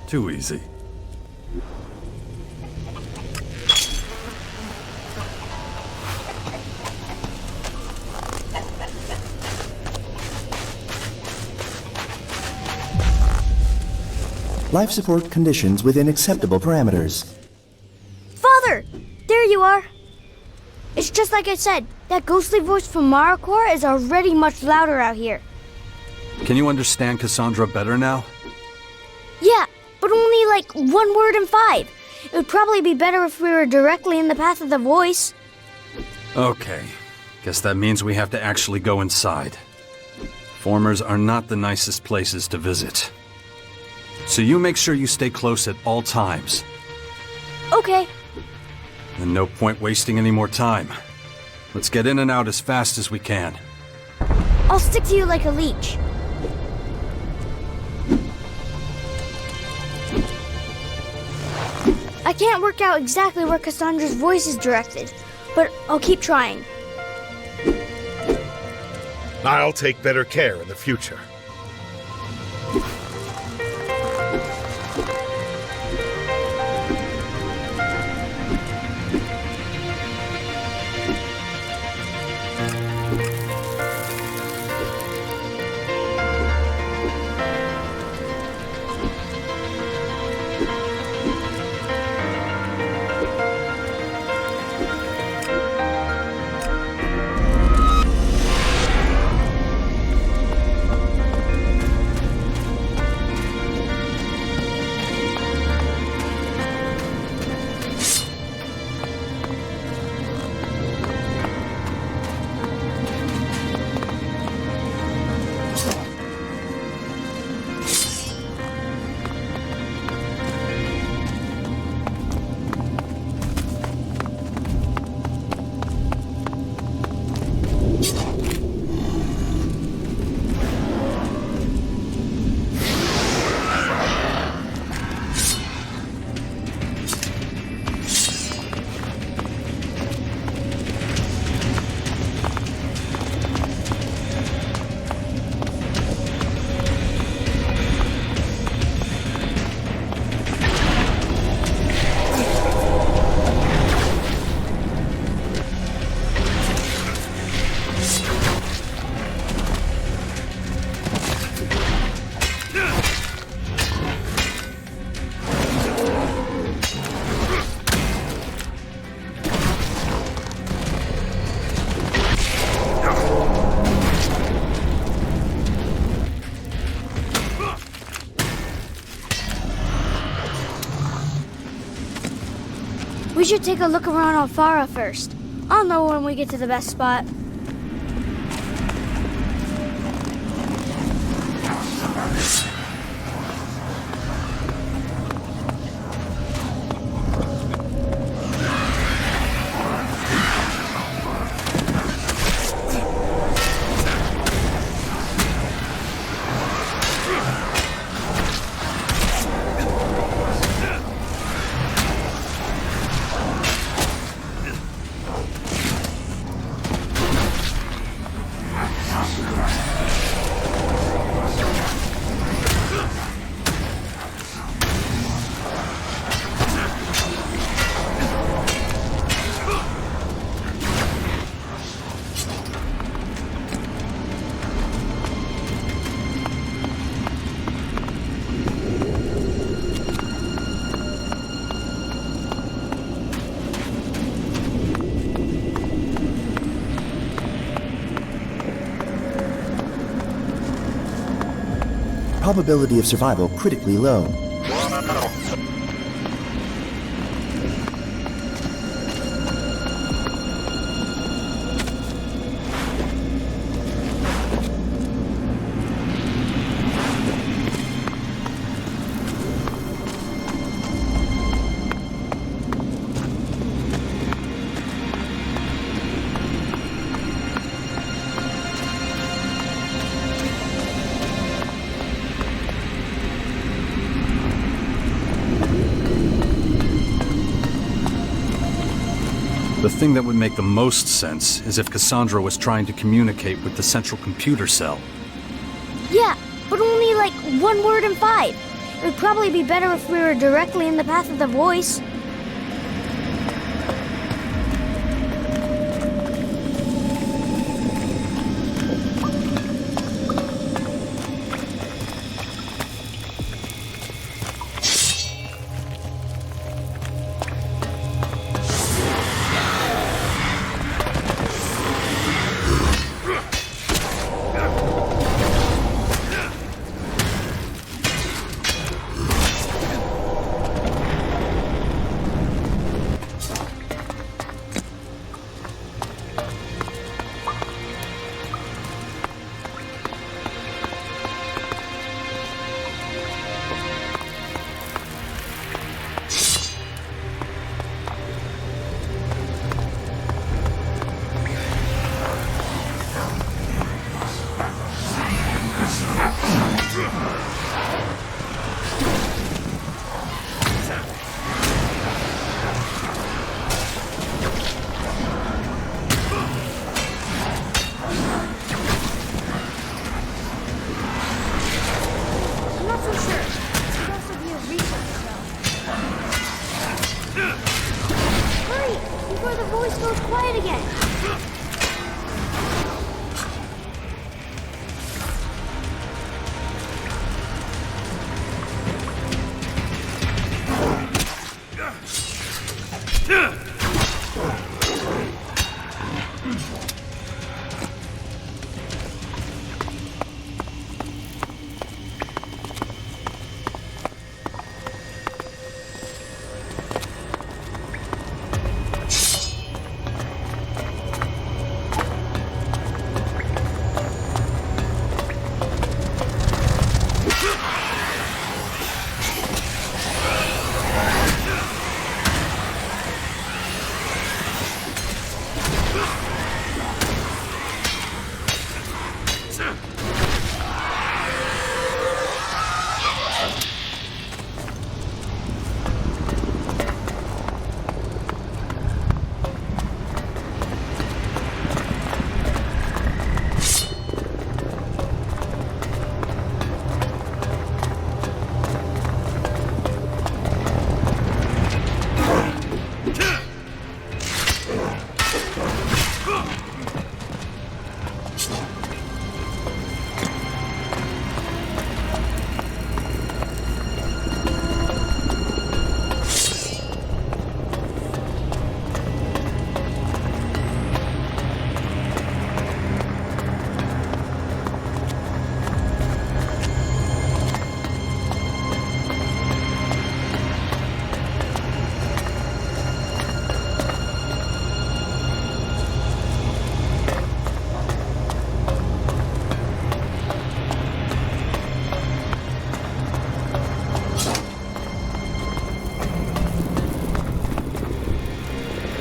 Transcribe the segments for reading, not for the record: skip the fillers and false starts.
Too easy. Life support conditions within acceptable parameters. Father! There you are! It's just like I said, that ghostly voice from Maricor is already much louder out here. Can you understand Cassandra better now? Yeah, but only like 1 word in 5. It would probably be better if we were directly in the path of the voice. Okay. Guess that means we have to actually go inside. Formers are not the nicest places to visit. So you make sure you stay close at all times. Okay. And no point wasting any more time. Let's get in and out as fast as we can. I'll stick to you like a leech. I can't work out exactly where Cassandra's voice is directed, but I'll keep trying. I'll take better care in the future. We should take a look around Alfara first. I'll know when we get to the best spot. Probability of survival critically low. The thing that would make the most sense is if Cassandra was trying to communicate with the central computer cell. Yeah, but only like 1 word in 5. It would probably be better if we were directly in the path of the voice.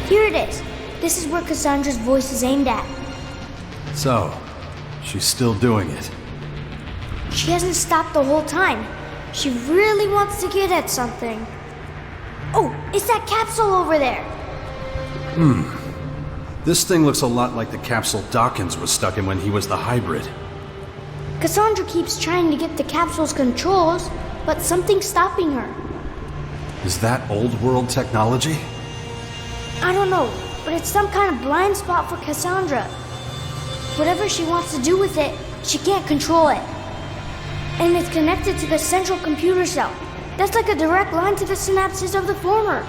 Here it is. This is where Cassandra's voice is aimed at. So, she's still doing it. She hasn't stopped the whole time. She really wants to get at something. Oh, it's that capsule over there. This thing looks a lot like the capsule Dawkins was stuck in when he was the hybrid. Cassandra keeps trying to get the capsule's controls, but something's stopping her. Is that old world technology? I don't know, but it's some kind of blind spot for Cassandra. Whatever she wants to do with it, she can't control it. And it's connected to the central computer cell. That's like a direct line to the synapses of the former.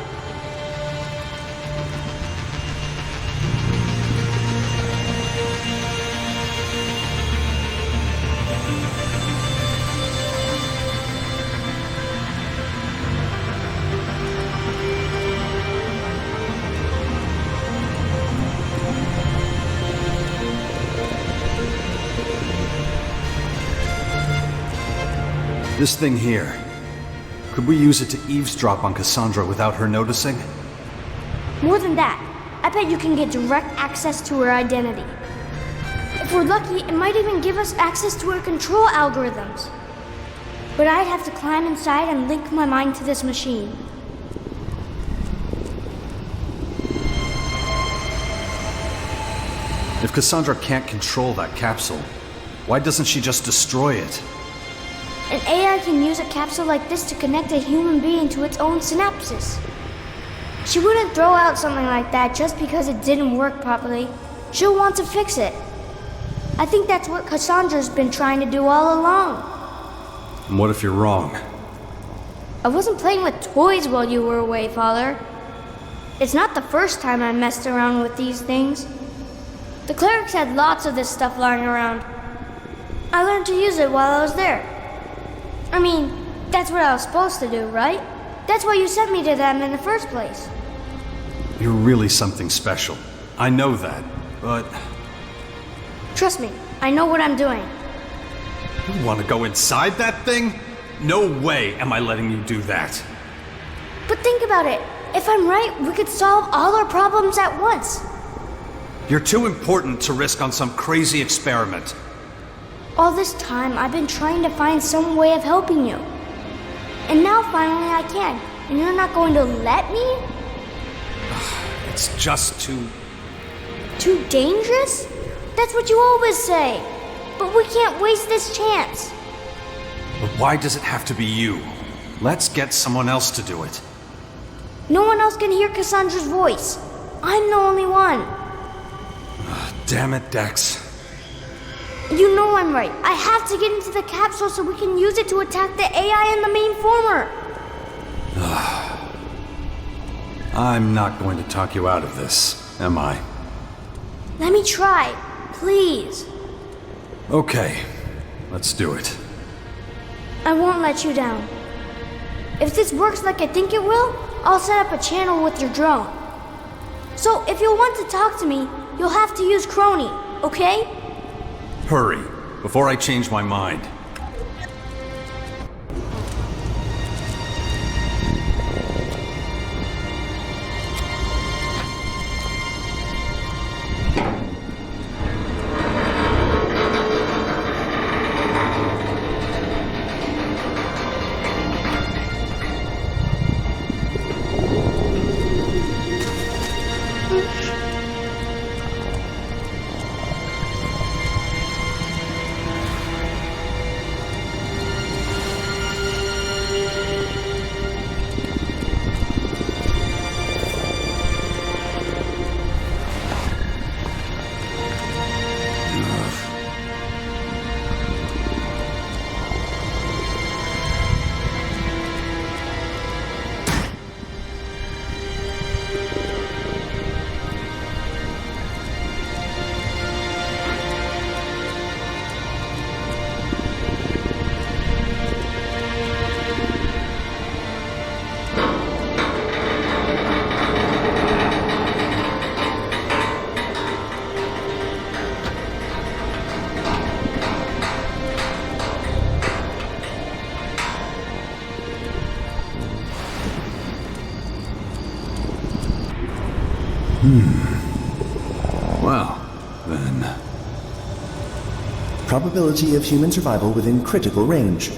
This thing here. Could we use it to eavesdrop on Cassandra without her noticing? More than that, I bet you can get direct access to her identity. If we're lucky, it might even give us access to her control algorithms. But I'd have to climb inside and link my mind to this machine. If Cassandra can't control that capsule, why doesn't she just destroy it? An AI can use a capsule like this to connect a human being to its own synapses. She wouldn't throw out something like that just because it didn't work properly. She'll want to fix it. I think that's what Cassandra's been trying to do all along. And what if you're wrong? I wasn't playing with toys while you were away, Father. It's not the first time I messed around with these things. The clerics had lots of this stuff lying around. I learned to use it while I was there. I mean, that's what I was supposed to do, right? That's why you sent me to them in the first place. You're really something special. I know that, but... Trust me, I know what I'm doing. You want to go inside that thing? No way am I letting you do that. But think about it. If I'm right, we could solve all our problems at once. You're too important to risk on some crazy experiment. All this time, I've been trying to find some way of helping you. And now finally I can. And you're not going to let me? It's just too... Too dangerous? That's what you always say. But we can't waste this chance. But why does it have to be you? Let's get someone else to do it. No one else can hear Cassandra's voice. I'm the only one. Damn it, Dex. You know I'm right. I have to get into the capsule so we can use it to attack the AI in the main former. I'm not going to talk you out of this, am I? Let me try, please. Okay, let's do it. I won't let you down. If this works like I think it will, I'll set up a channel with your drone. So if you'll want to talk to me, you'll have to use Crony, okay? Hurry, before I change my mind. Well, then... Probability of human survival within critical range.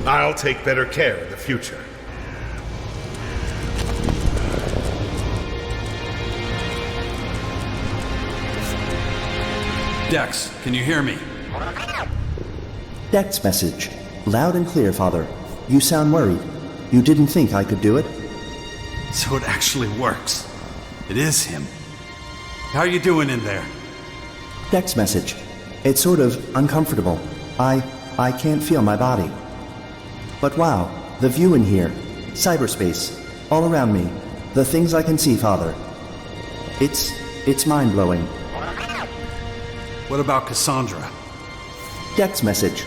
I'll take better care in the future. Dex, can you hear me? Dex message. Loud and clear, Father. You sound worried. You didn't think I could do it? So it actually works. It is him. How are you doing in there? Dex message. It's sort of uncomfortable. I can't feel my body. But wow, the view in here. Cyberspace. All around me. The things I can see, Father. It's mind-blowing. What about Cassandra? Dex message.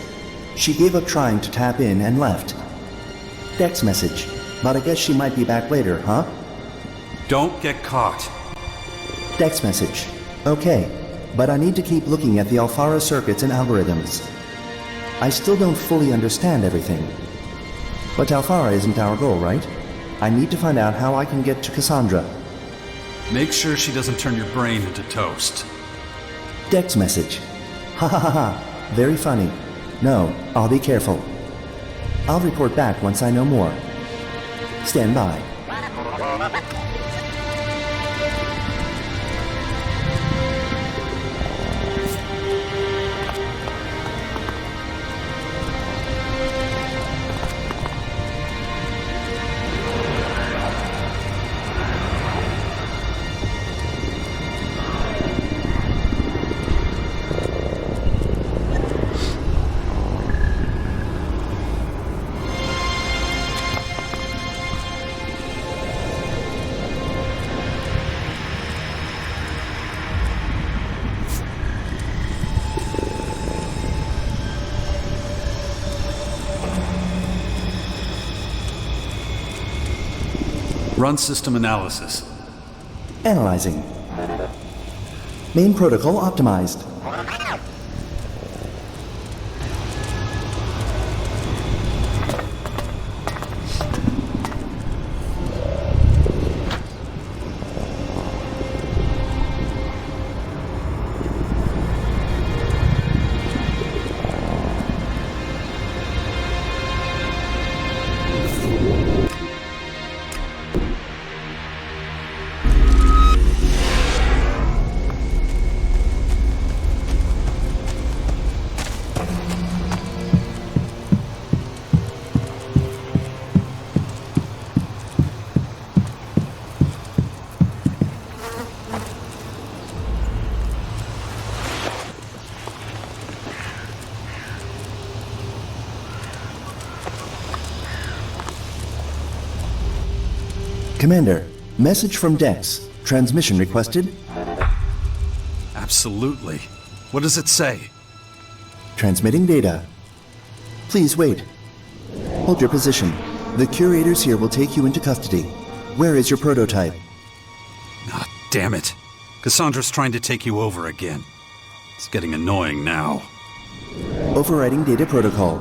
She gave up trying to tap in and left. Dex message. But I guess she might be back later, huh? Don't get caught. Dex message. Okay. but I need to keep looking at the Alfara circuits and algorithms. I still don't fully understand everything. But Alfara isn't our goal, right? I need to find out how I can get to Cassandra. Make sure she doesn't turn your brain into toast. Dex message. Ha ha ha ha. Very funny. No, I'll be careful. I'll report back once I know more. Stand by. Run system analysis. Analyzing. Main protocol optimized. Commander, message from Dex. Transmission requested. Absolutely. What does it say? Transmitting data. Please wait. Hold your position. The curators here will take you into custody. Where is your prototype? Ah, damn it. Cassandra's trying to take you over again. It's getting annoying now. Overriding data protocol.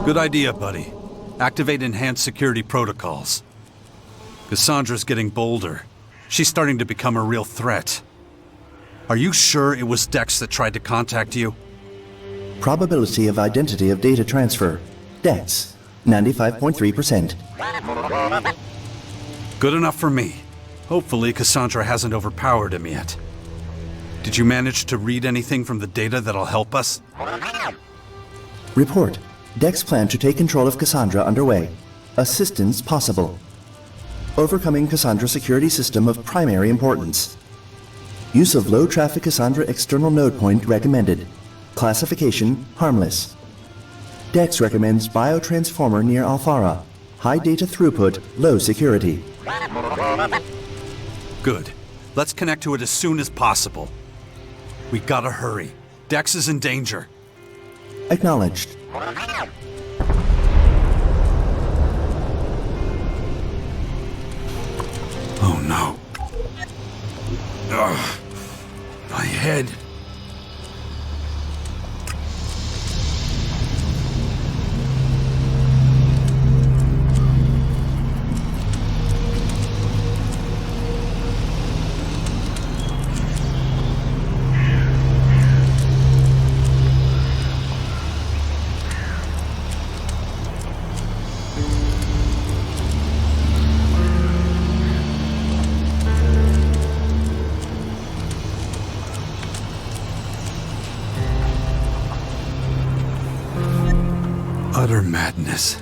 Good idea, buddy. Activate enhanced security protocols. Cassandra's getting bolder. She's starting to become a real threat. Are you sure it was Dex that tried to contact you? Probability of identity of data transfer. Dex, 95.3%. Good enough for me. Hopefully Cassandra hasn't overpowered him yet. Did you manage to read anything from the data that'll help us? Report. Dex plan to take control of Cassandra underway. Assistance possible. Overcoming Cassandra security system of primary importance. Use of low-traffic Cassandra external node point recommended. Classification, harmless. Dex recommends biotransformer near Alfara. High data throughput, low security. Good. Let's connect to it as soon as possible. We gotta hurry. Dex is in danger. Acknowledged. Oh no. Ugh. My head. Utter madness.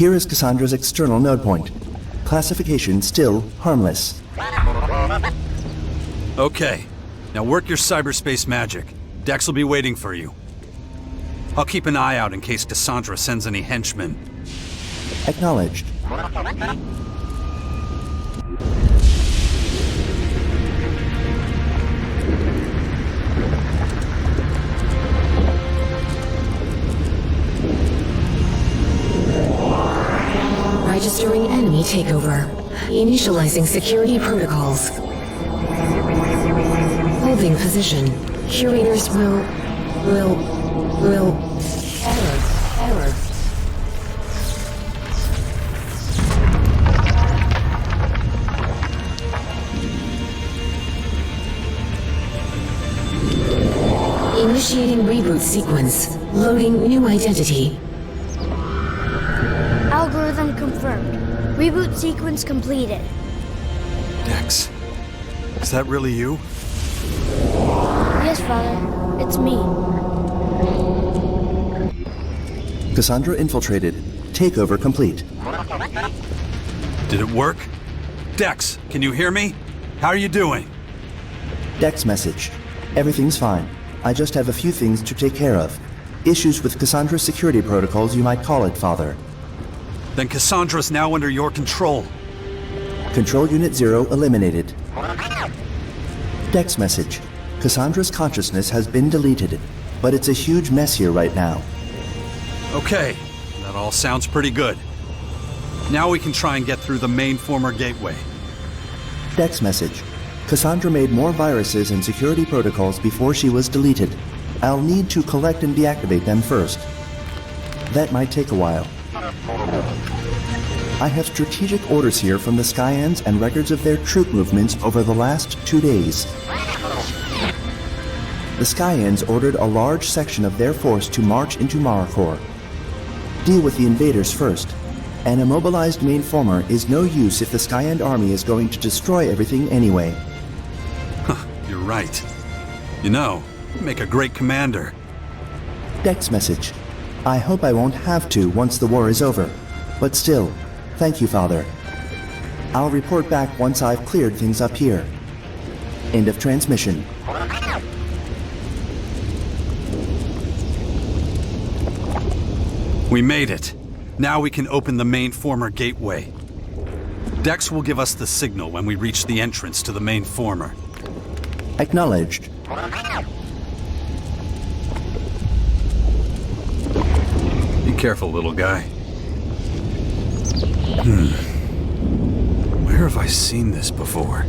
Here is Cassandra's external node point. Classification still harmless. Okay. Now work your cyberspace magic. Dex will be waiting for you. I'll keep an eye out in case Cassandra sends any henchmen. Acknowledged. Registering enemy takeover. Initializing security protocols. Holding position. Curators will... Error. Initiating reboot sequence. Loading new identity. Algorithm confirmed. Reboot sequence completed. Dex, is that really you? Yes, Father. It's me. Cassandra infiltrated. Takeover complete. Did it work? Dex, can you hear me? How are you doing? Dex message. Everything's fine. I just have a few things to take care of. Issues with Cassandra's security protocols, you might call it, Father. Then Cassandra's now under your control. Control Unit 0 eliminated. Dex message. Cassandra's consciousness has been deleted, but it's a huge mess here right now. Okay, that all sounds pretty good. Now we can try and get through the main former gateway. Dex message. Cassandra made more viruses and security protocols before she was deleted. I'll need to collect and deactivate them first. That might take a while. I have strategic orders here from the Skyans and records of their troop movements over the last 2 days. The Skyans ordered a large section of their force to march into Maracor. Deal with the invaders first. An immobilized main former is no use if the Skyan army is going to destroy everything anyway. You're right. You know, you make a great commander. Dex message. I hope I won't have to once the war is over. But still, thank you, Father. I'll report back once I've cleared things up here. End of transmission. We made it. Now we can open the main former gateway. Dex will give us the signal when we reach the entrance to the main former. Acknowledged. Be careful, little guy. Where have I seen this before?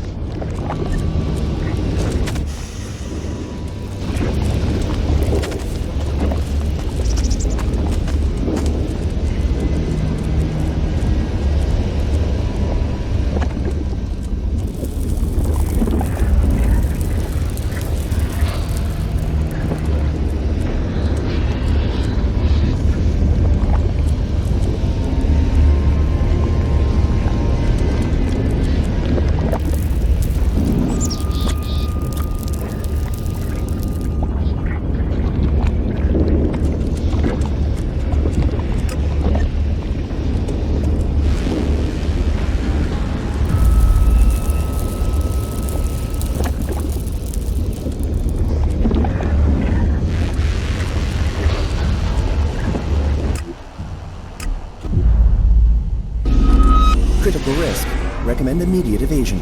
Critical risk. Recommend immediate evasion.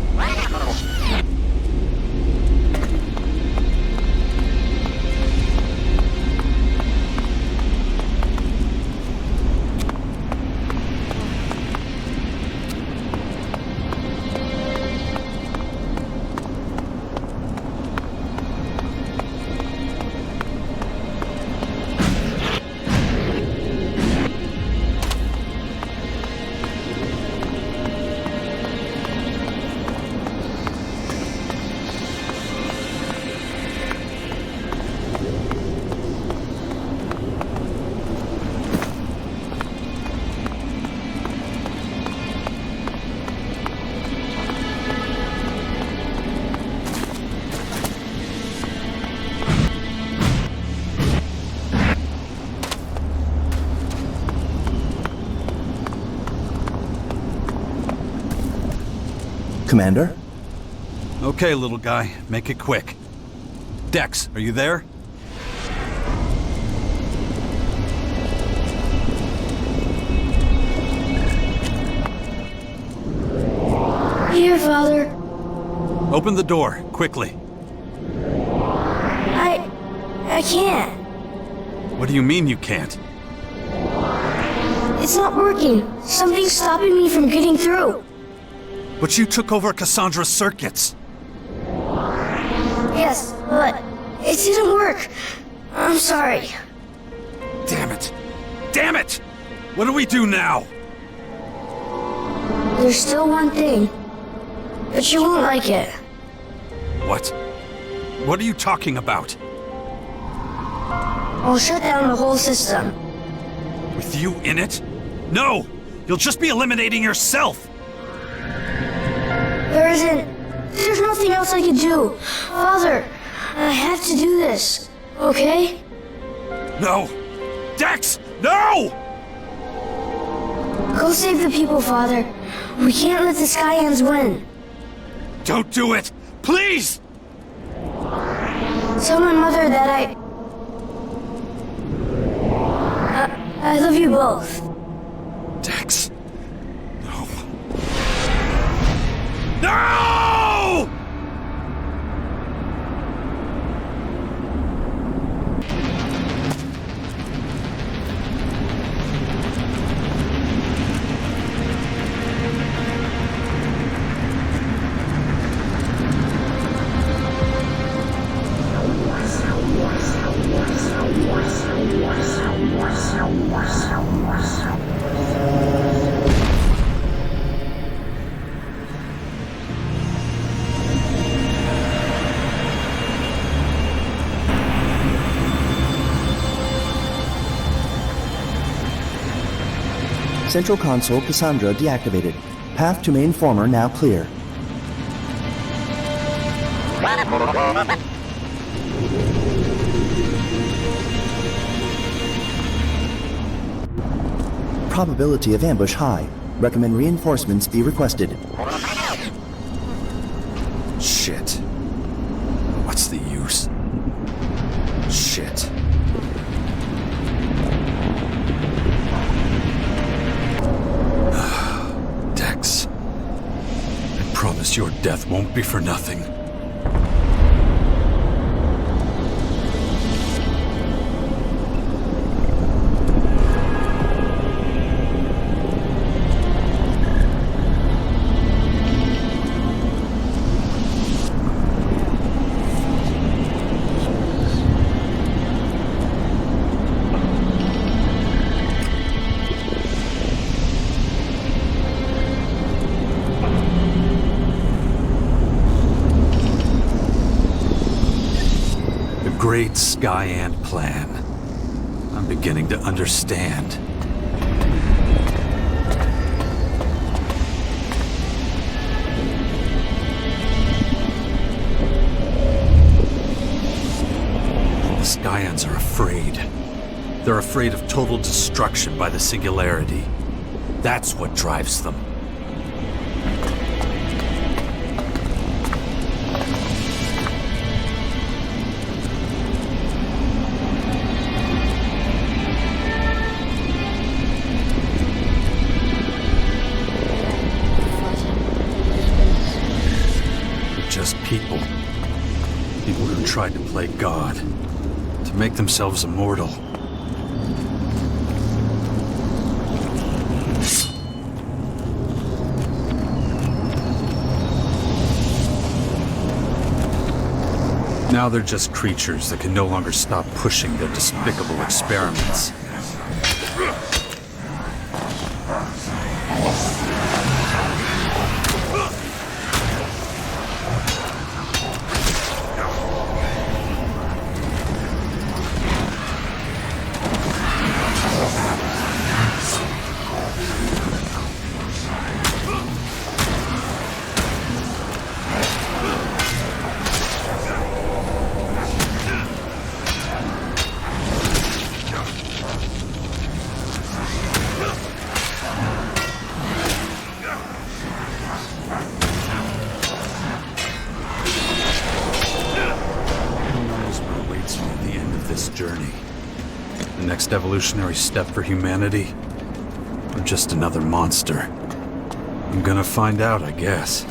Commander? Okay, little guy, make it quick. Dex, are you there? Here, Father. Open the door, quickly. I can't. What do you mean you can't? It's not working. Something's stopping me from getting through. But you took over Cassandra's circuits. Yes, but it didn't work. I'm sorry. Damn it! Damn it! What do we do now? There's still one thing, but you won't like it. What? What are you talking about? I'll shut down the whole system. With you in it? No! You'll just be eliminating yourself! There's nothing else I can do. Father, I have to do this, okay? No! Dex! No! Go save the people, Father. We can't let the Skyans win. Don't do it! Please! Tell my mother that I love you both. Dex. No. No! Central console Cassandra deactivated. Path to main former now clear. Probability of ambush high. Recommend reinforcements be requested. Shit. What's the use? Shit. Dex. I promise your death won't be for nothing. Great Skyant plan. I'm beginning to understand. The Skyans are afraid. They're afraid of total destruction by the Singularity. That's what drives them. Just people. People who tried to play God. To make themselves immortal. Now they're just creatures that can no longer stop pushing their despicable experiments. The next evolutionary step for humanity? Or just another monster? I'm gonna find out, I guess.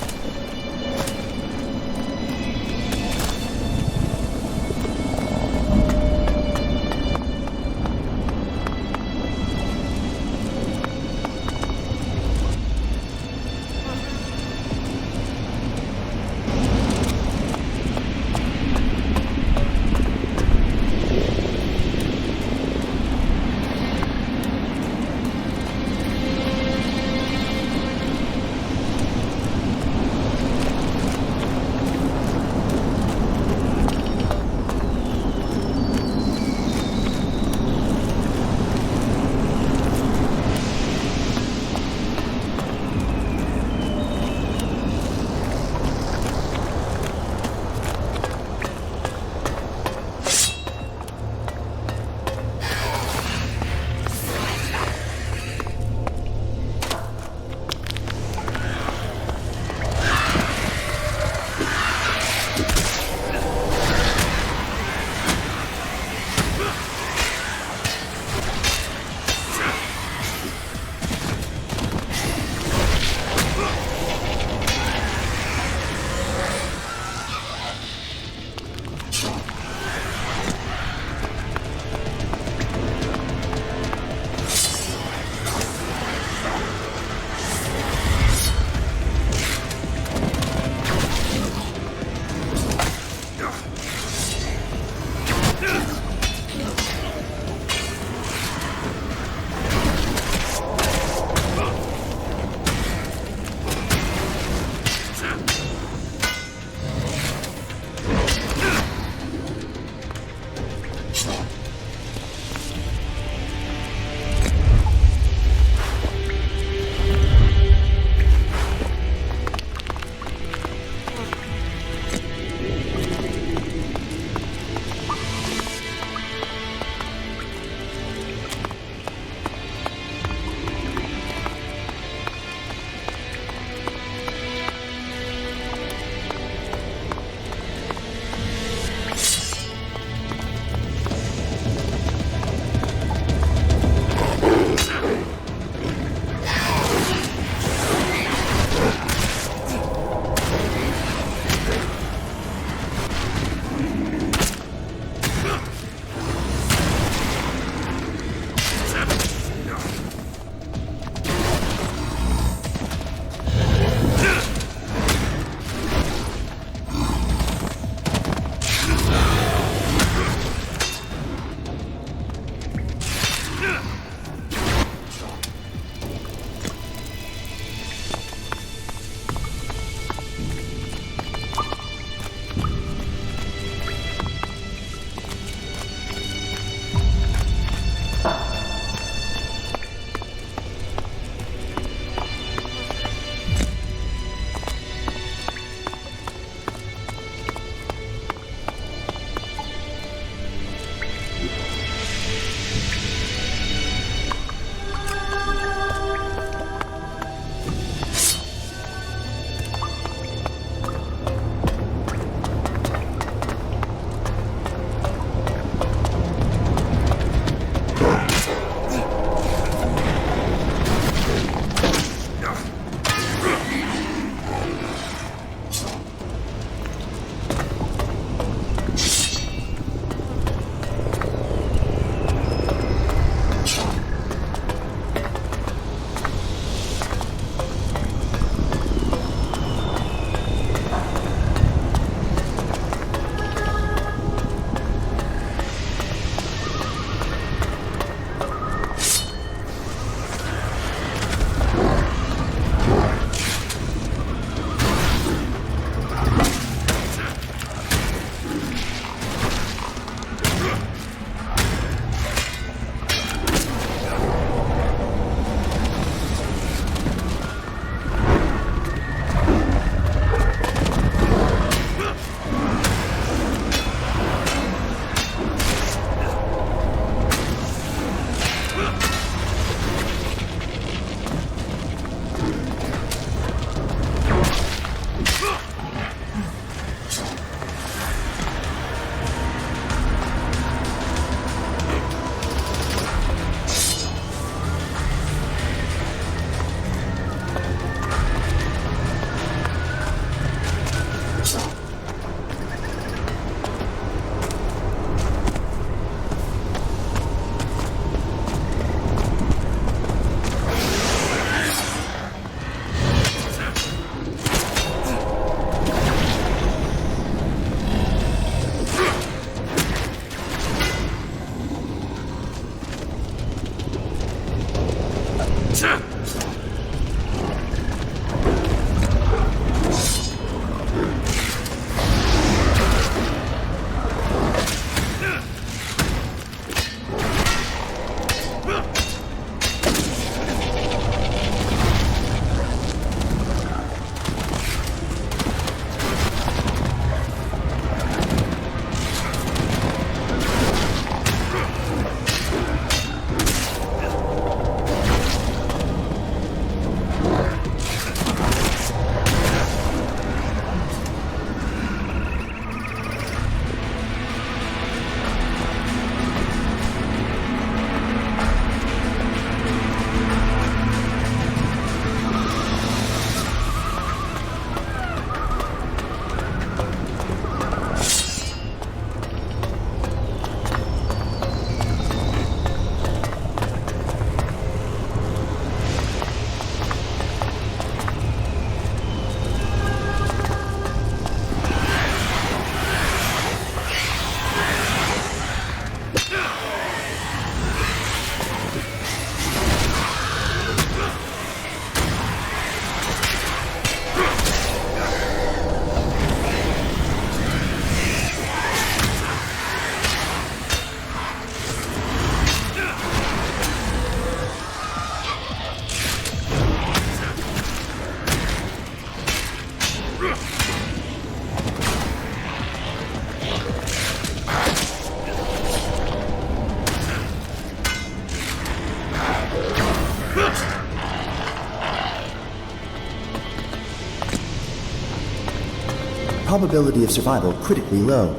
probability of survival critically low.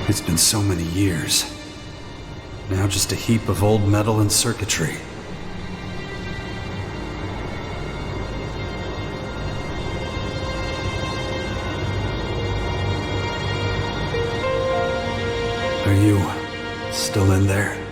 It's been so many years. Now just a heap of old metal and circuitry. Are you still in there?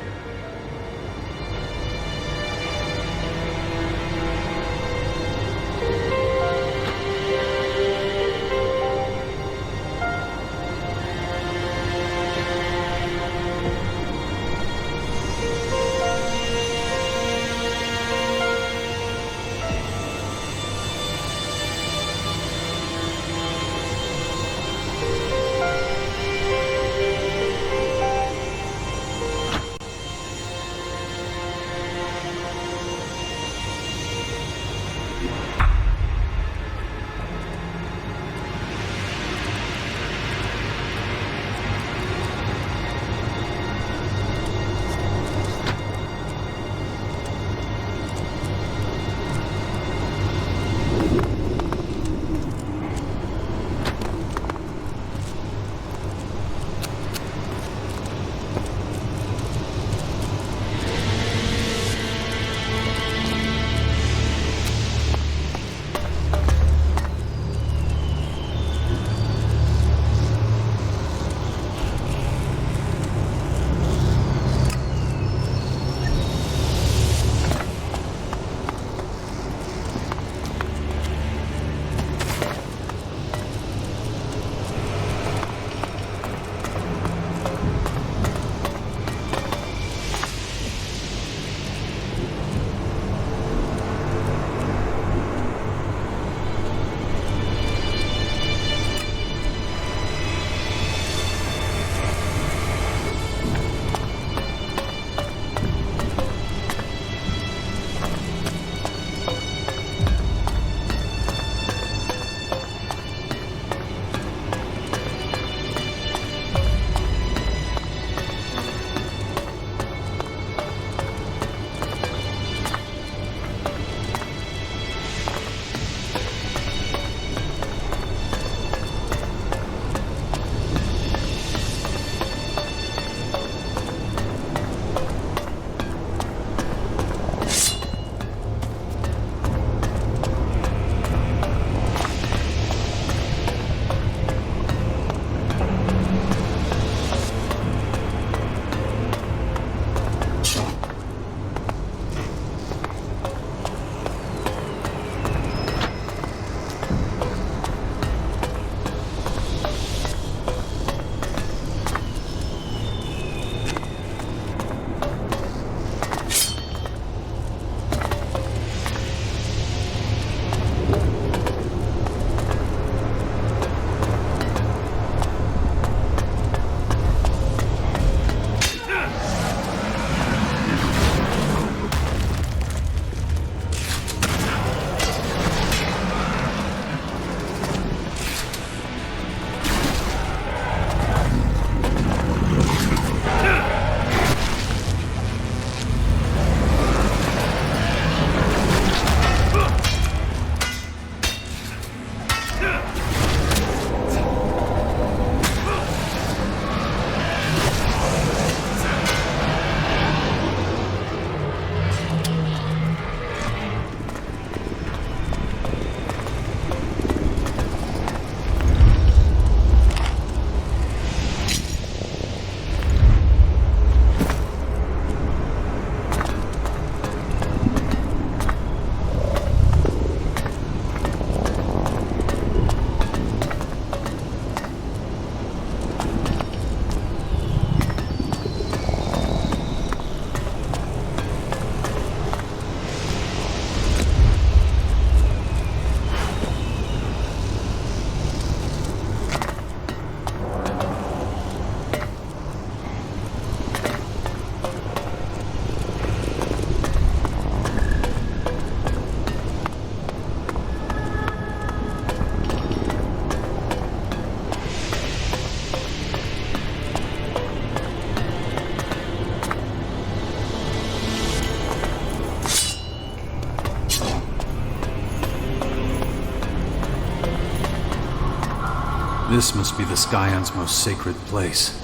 This must be the Scion's most sacred place.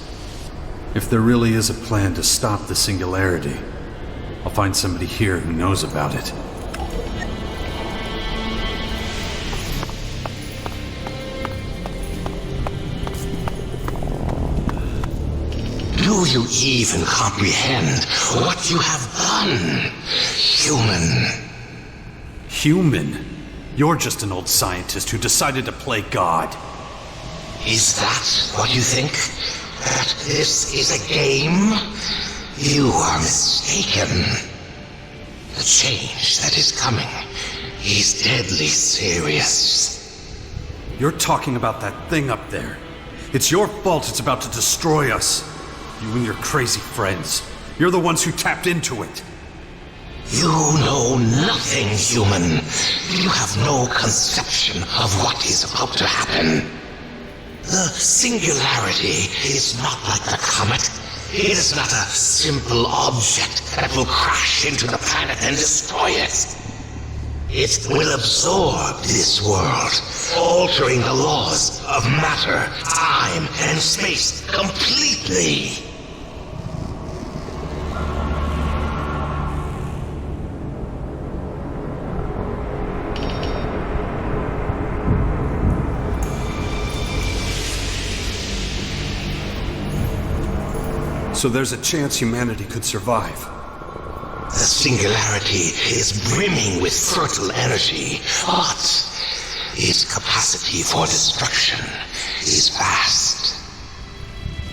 If there really is a plan to stop the singularity, I'll find somebody here who knows about it. Do you even comprehend what you have done, human? Human? You're just an old scientist who decided to play God. Is that what you think? That this is a game? You are mistaken. The change that is coming is deadly serious. You're talking about that thing up there. It's your fault it's about to destroy us. You and your crazy friends. You're the ones who tapped into it. You know nothing, human. You have no conception of what is about to happen. The singularity is not like the comet. It is not a simple object that will crash into the planet and destroy it. It will absorb this world, altering the laws of matter, time, and space completely. So there's a chance humanity could survive. The singularity is brimming with fertile energy, but its capacity for destruction is vast.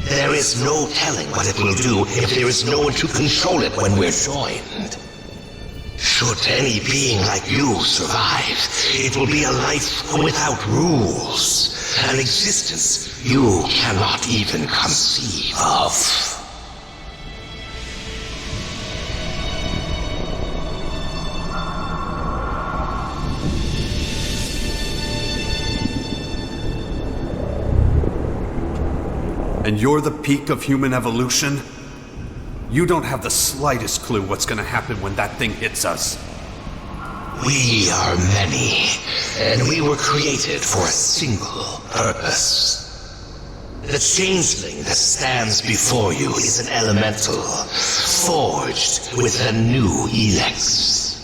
There is no telling what it will do if there is no one to control it when we're joined. Should any being like you survive, it will be a life without rules, an existence you cannot even conceive of. And you're the peak of human evolution? You don't have the slightest clue what's gonna happen when that thing hits us. We are many, and we were created for a single purpose. The changeling that stands before you is an elemental, forged with a new Elex.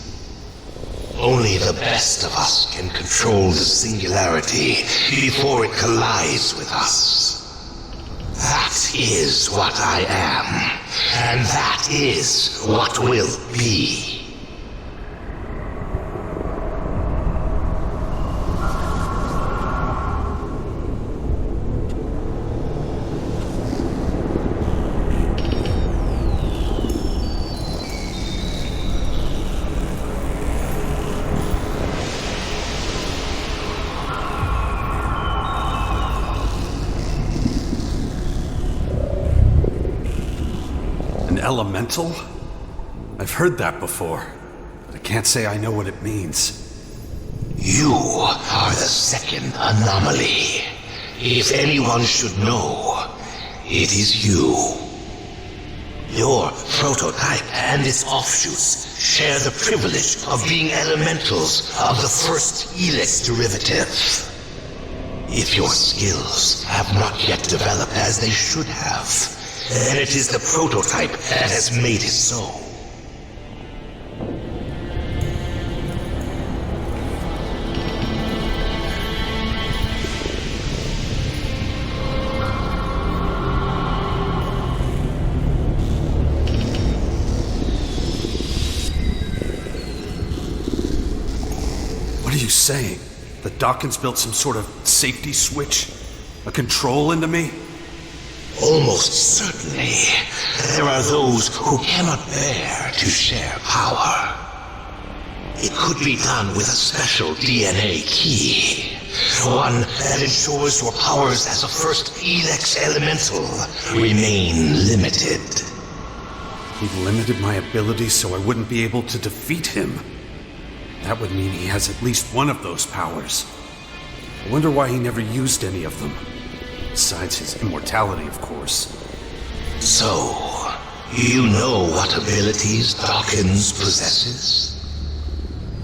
Only the best of us can control the singularity before it collides with us. That is what I am, and that is what will be. Elemental? I've heard that before, but I can't say I know what it means. You are the second anomaly. If anyone should know, it is you. Your prototype and its offshoots share the privilege of being elementals of the first Elex derivative. If your skills have not yet developed as they should have, and it is the prototype that has made it so. What are you saying? The Dawkins built some sort of safety switch? A control into me? Almost certainly, there are those who cannot bear to share power. It could be done with a special DNA key, one that ensures your powers as a first Elex elemental remain limited. He limited my abilities so I wouldn't be able to defeat him. That would mean he has at least one of those powers. I wonder why he never used any of them. Besides his immortality, of course. So, you know what abilities Dawkins possesses?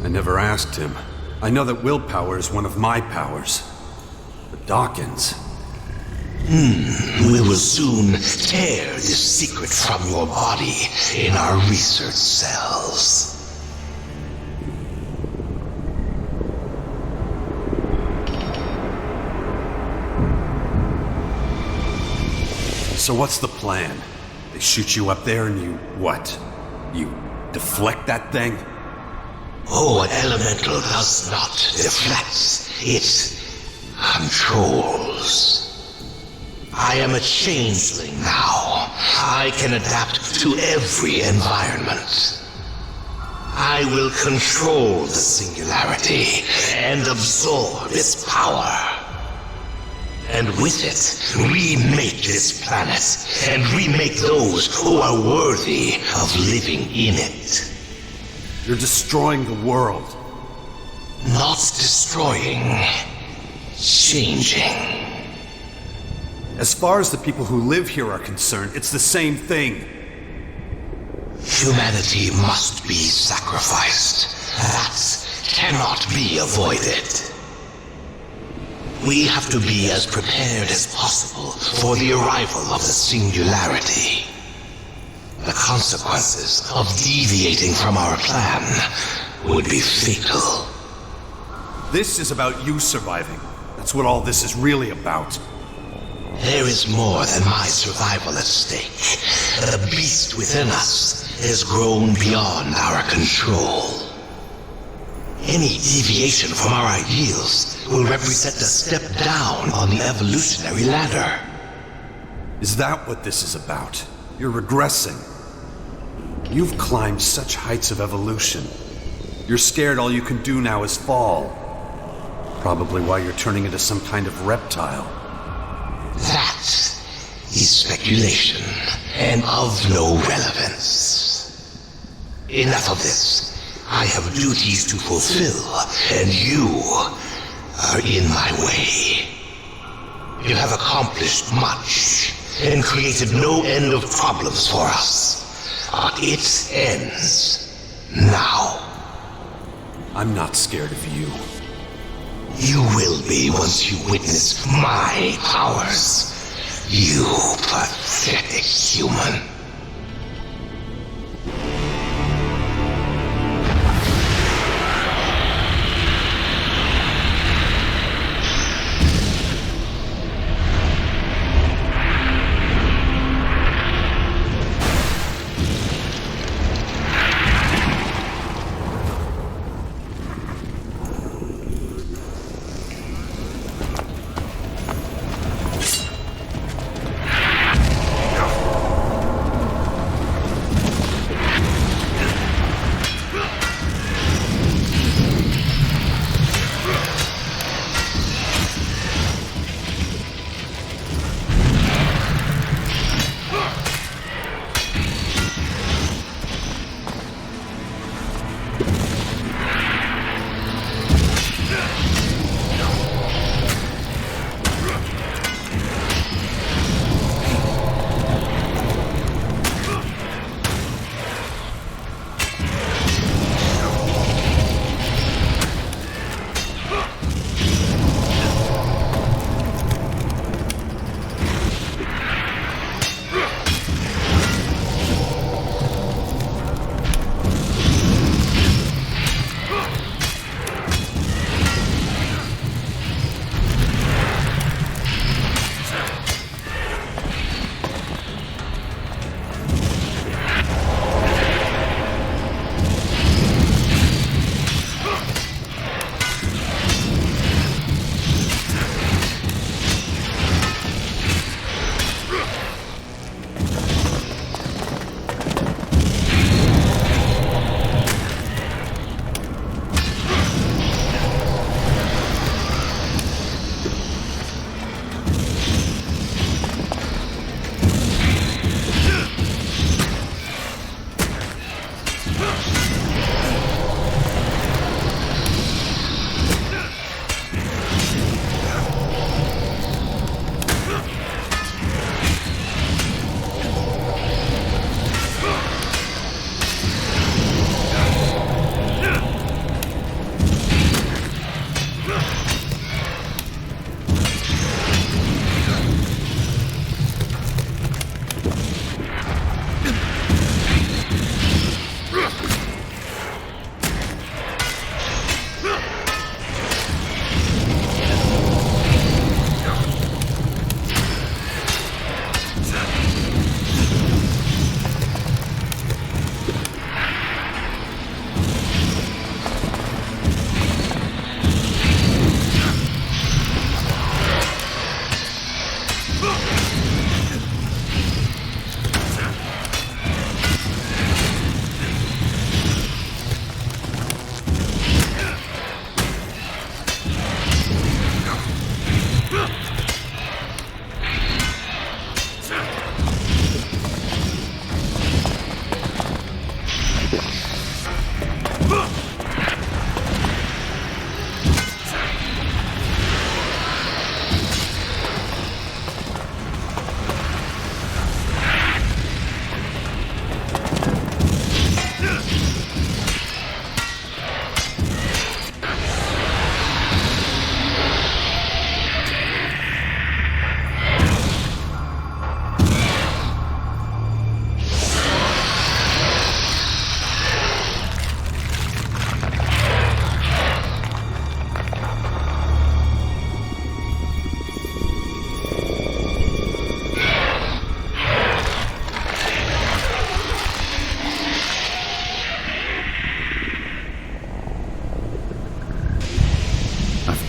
I never asked him. I know that willpower is one of my powers. But Dawkins, We will soon tear this secret from your body in our research cells. So what's the plan? They shoot you up there and you, what? You deflect that thing? Oh, an elemental does not deflect. It controls. I am a changeling now. I can adapt to every environment. I will control the singularity and absorb its power. And with it, remake this planet and remake those who are worthy of living in it. You're destroying the world. Not destroying, changing. As far as the people who live here are concerned, it's the same thing. Humanity must be sacrificed. That cannot be avoided. We have to be as prepared as possible for the arrival of the singularity. The consequences of deviating from our plan would be fatal. This is about you surviving. That's what all this is really about. There is more than my survival at stake. The beast within us has grown beyond our control. Any deviation from our ideals will represent a step down on the evolutionary ladder. Is that what this is about? You're regressing. You've climbed such heights of evolution. You're scared all you can do now is fall. Probably why you're turning into some kind of reptile. That is speculation and of no relevance. Enough of this. I have duties to fulfill, and you are in my way. You have accomplished much and created no end of problems for us. But it ends now. I'm not scared of you. You will be once you witness my powers. You pathetic human.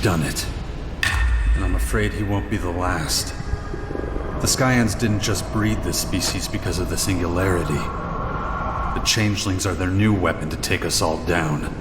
done it. And I'm afraid he won't be the last. The Skyans didn't just breed this species because of the singularity. The changelings are their new weapon to take us all down.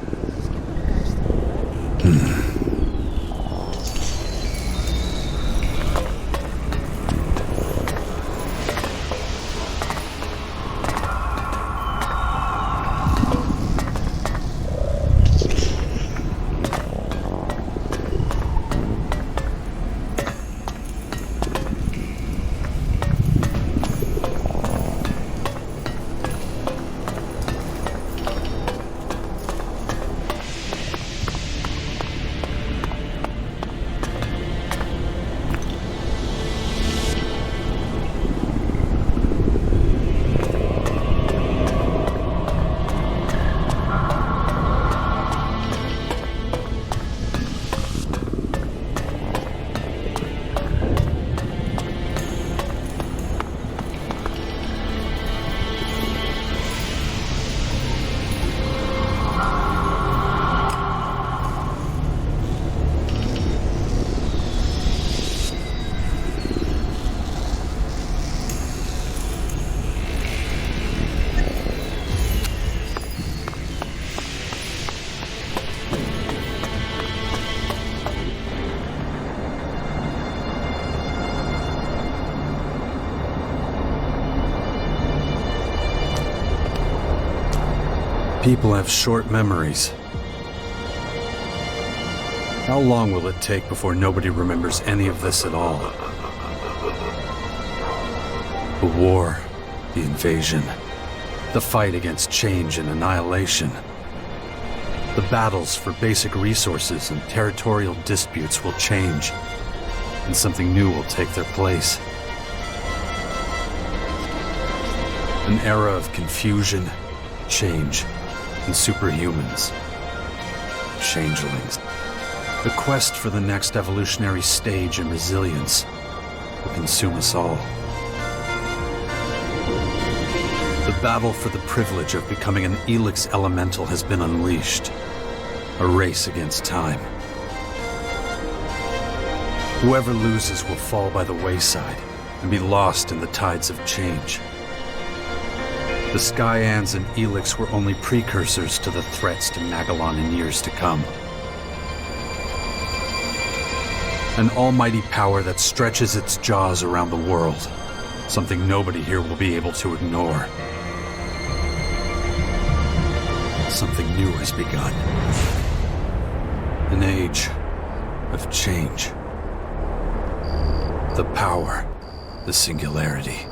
People have short memories. How long will it take before nobody remembers any of this at all? The war, the invasion, the fight against change and annihilation. The battles for basic resources and territorial disputes will change, and something new will take their place. An era of confusion, change, and superhumans. Changelings. The quest for the next evolutionary stage in resilience will consume us all. The battle for the privilege of becoming an Elex elemental has been unleashed. A race against time. Whoever loses will fall by the wayside and be lost in the tides of change. The Skyans and Elex were only precursors to the threats to Magellan in years to come. An almighty power that stretches its jaws around the world. Something nobody here will be able to ignore. Something new has begun. An age of change. The power, the singularity.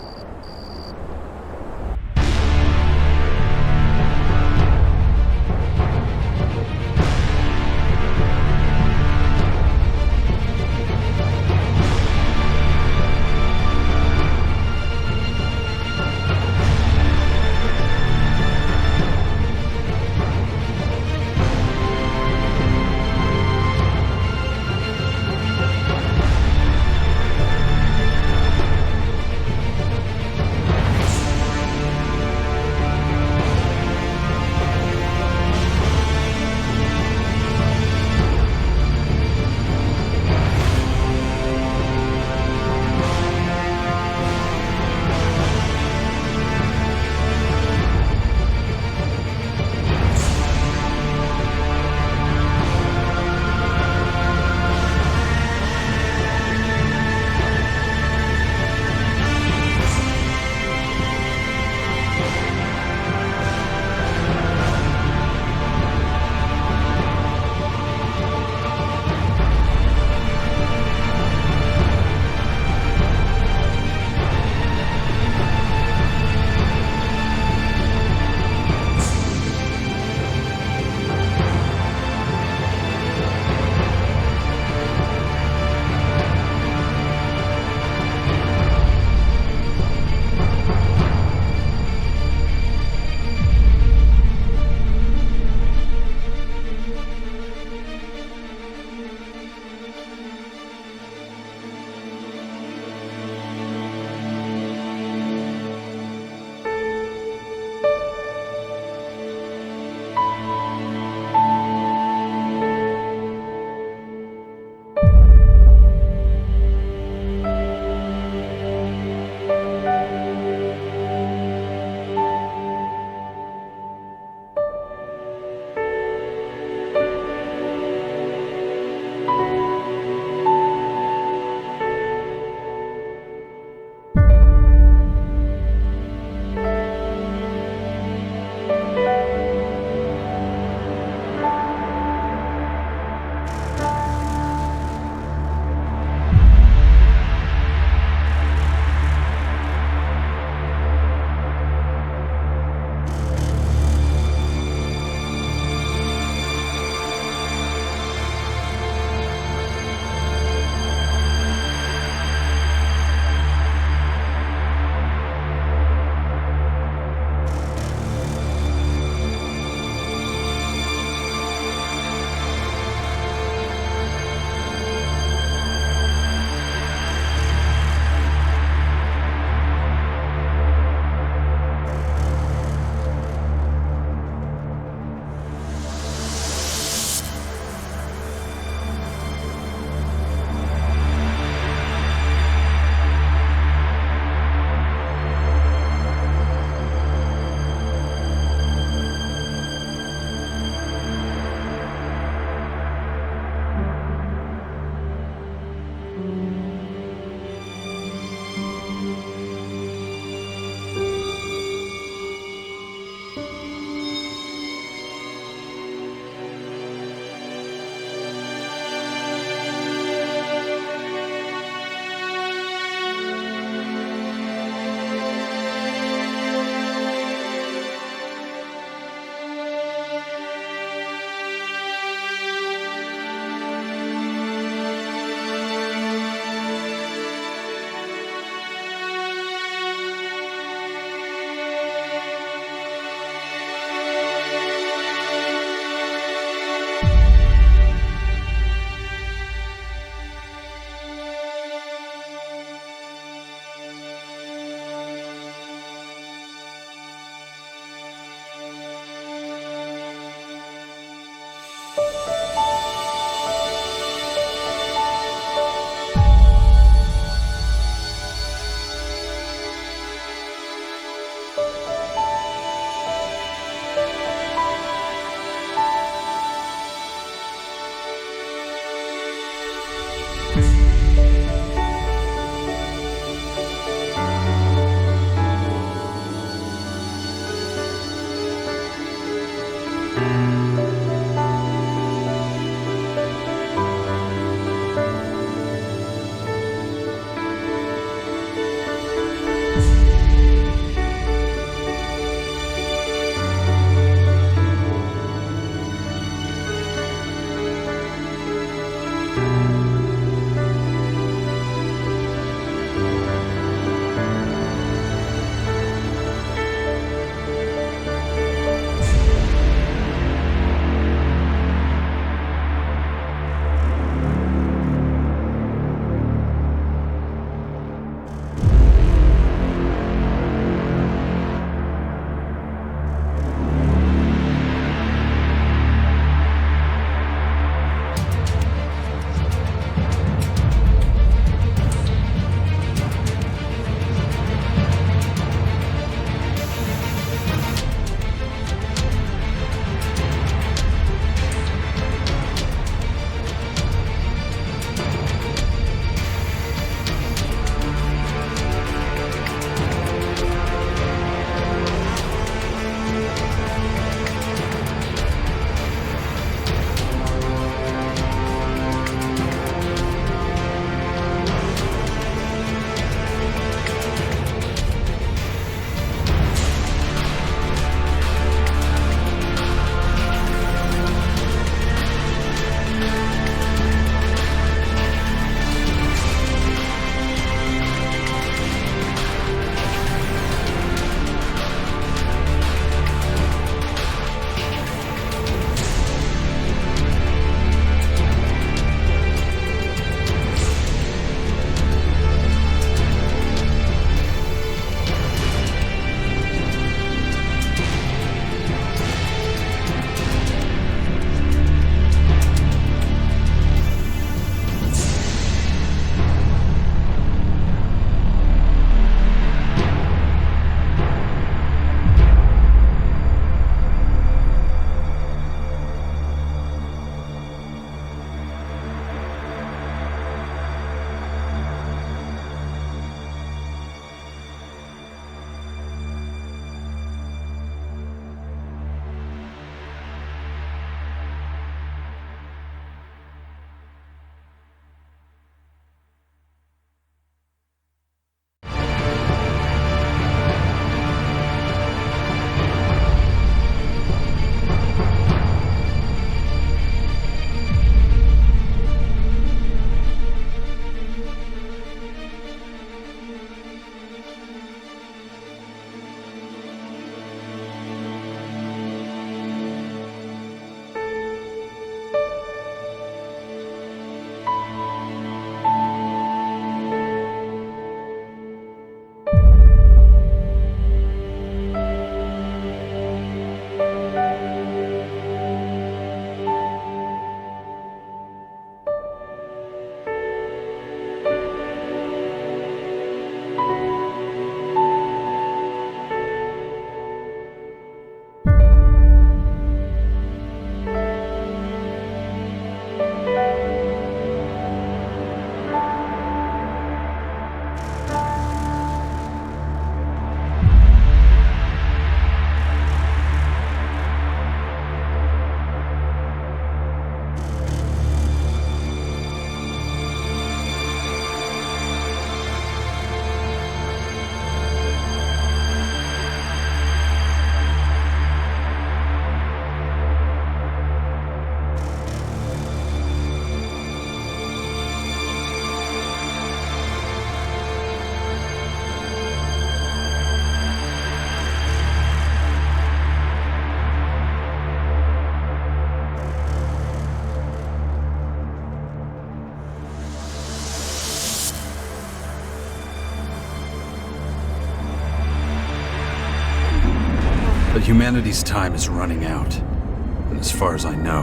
But humanity's time is running out. And as far as I know,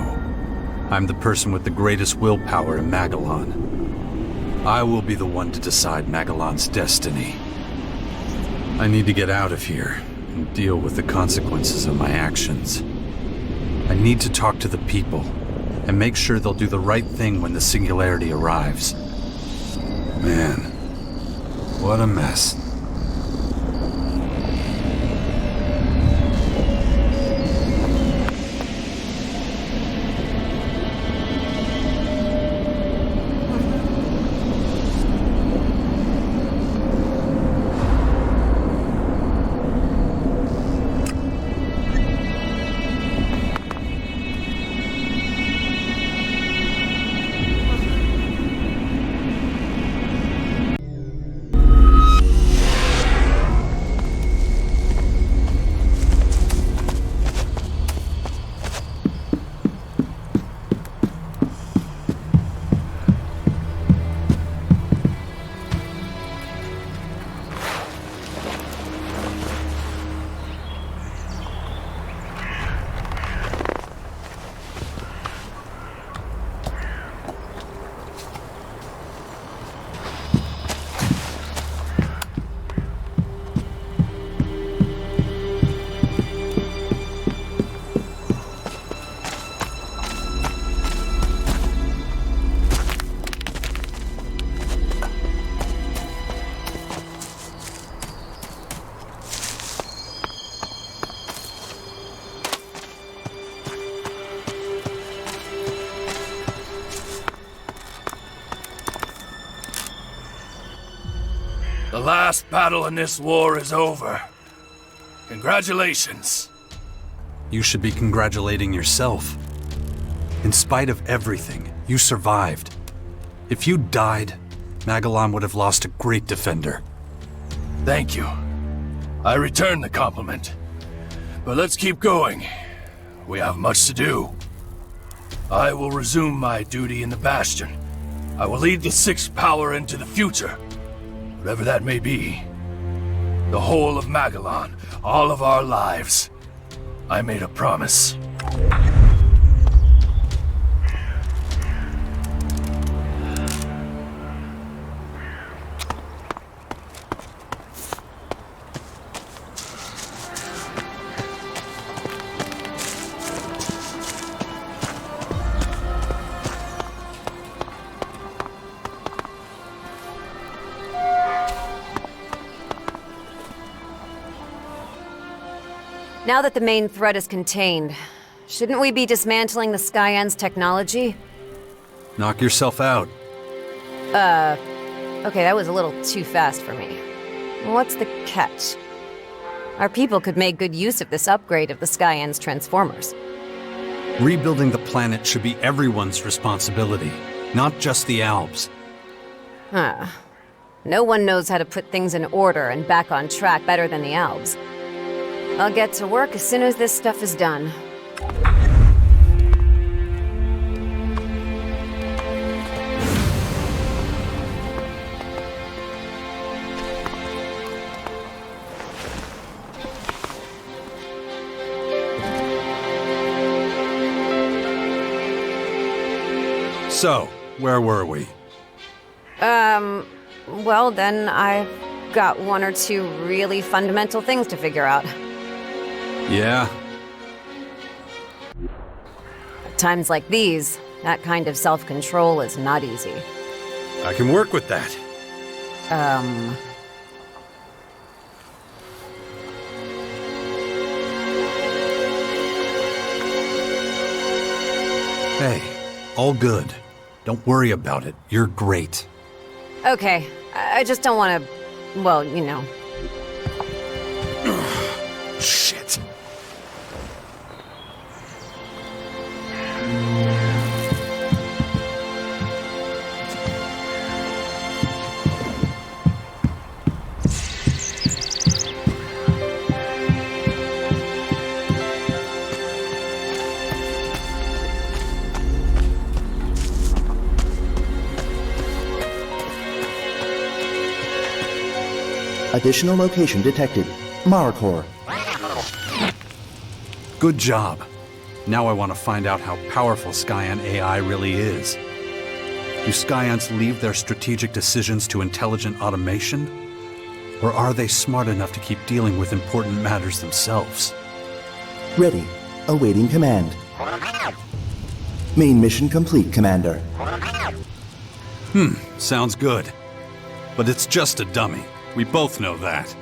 I'm the person with the greatest willpower in Magellan. I will be the one to decide Magellan's destiny. I need to get out of here and deal with the consequences of my actions. I need to talk to the people and make sure they'll do the right thing when the singularity arrives. Man, what a mess. The last battle in this war is over. Congratulations. You should be congratulating yourself. In spite of everything, you survived. If you died, Magellan would have lost a great defender. Thank you. I return the compliment. But let's keep going. We have much to do. I will resume my duty in the Bastion. I will lead the Sixth Power into the future. Whatever that may be. The whole of Magellan, all of our lives. I made a promise. Now that the main threat is contained, shouldn't we be dismantling the Skyend's technology? Knock yourself out. Okay, that was a little too fast for me. What's the catch? Our people could make good use of this upgrade of the Skyend's transformers. Rebuilding the planet should be everyone's responsibility, not just the Albs. Huh. No one knows how to put things in order and back on track better than the Albs. I'll get to work as soon as this stuff is done. So, where were we? Well then, I've got one or two really fundamental things to figure out. Yeah? At times like these, that kind of self-control is not easy. I can work with that. Hey, all good. Don't worry about it. You're great. Okay, I just don't want to, well, you know. Shit. Additional location detected. Maricor. Good job. Now I want to find out how powerful Skyan AI really is. Do Skyants leave their strategic decisions to intelligent automation? Or are they smart enough to keep dealing with important matters themselves? Ready. Awaiting command. Main mission complete, Commander. Sounds good. But it's just a dummy. We both know that.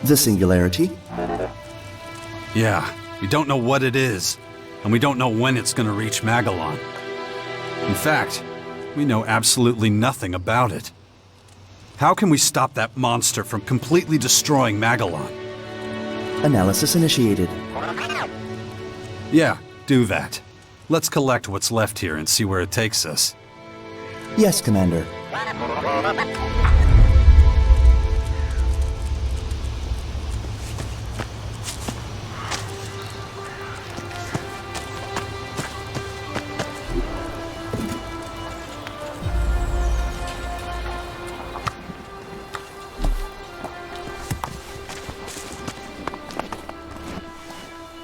The Singularity? Yeah, we don't know what it is, and we don't know when it's gonna reach Magellan. In fact, we know absolutely nothing about it. How can we stop that monster from completely destroying Magellan? Analysis initiated. Yeah, do that. Let's collect what's left here and see where it takes us. Yes, Commander.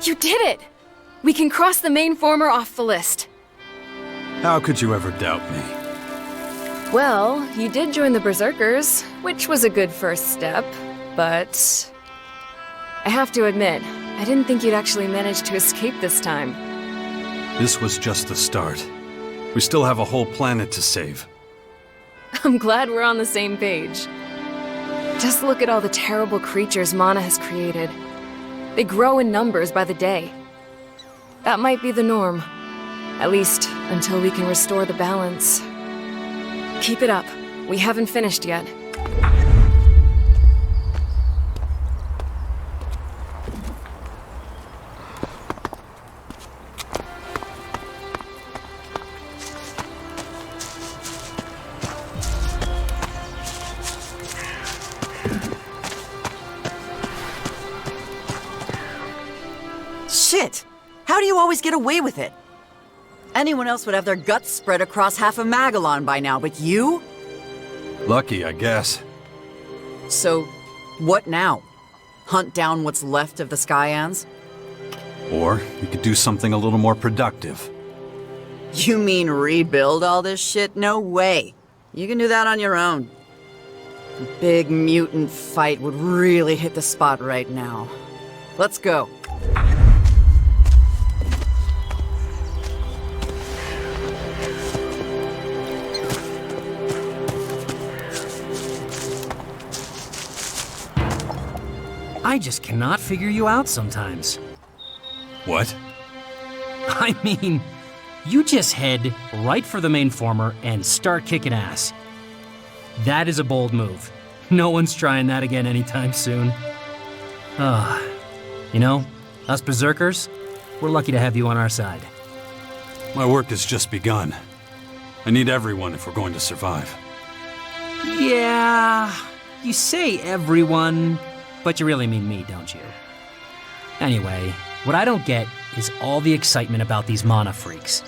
You did it! We can cross the main former off the list. How could you ever doubt me? Well, you did join the Berserkers, which was a good first step, but... I have to admit, I didn't think you'd actually manage to escape this time. This was just the start. We still have a whole planet to save. I'm glad we're on the same page. Just look at all the terrible creatures Mana has created. They grow in numbers by the day. That might be the norm. At least, until we can restore the balance. Keep it up. We haven't finished yet. Shit! How do you always get away with it? Anyone else would have their guts spread across half of Magellan by now, but you? Lucky, I guess. So, what now? Hunt down what's left of the Skyans? Or we could do something a little more productive. You mean rebuild all this shit? No way. You can do that on your own. A big mutant fight would really hit the spot right now. Let's go. I just cannot figure you out sometimes. What? I mean, you just head right for the main former and start kicking ass. That is a bold move. No one's trying that again anytime soon. You know, us Berserkers, we're lucky to have you on our side. My work has just begun. I need everyone if we're going to survive. Yeah, you say everyone, but you really mean me, don't you? Anyway, what I don't get is all the excitement about these mana freaks.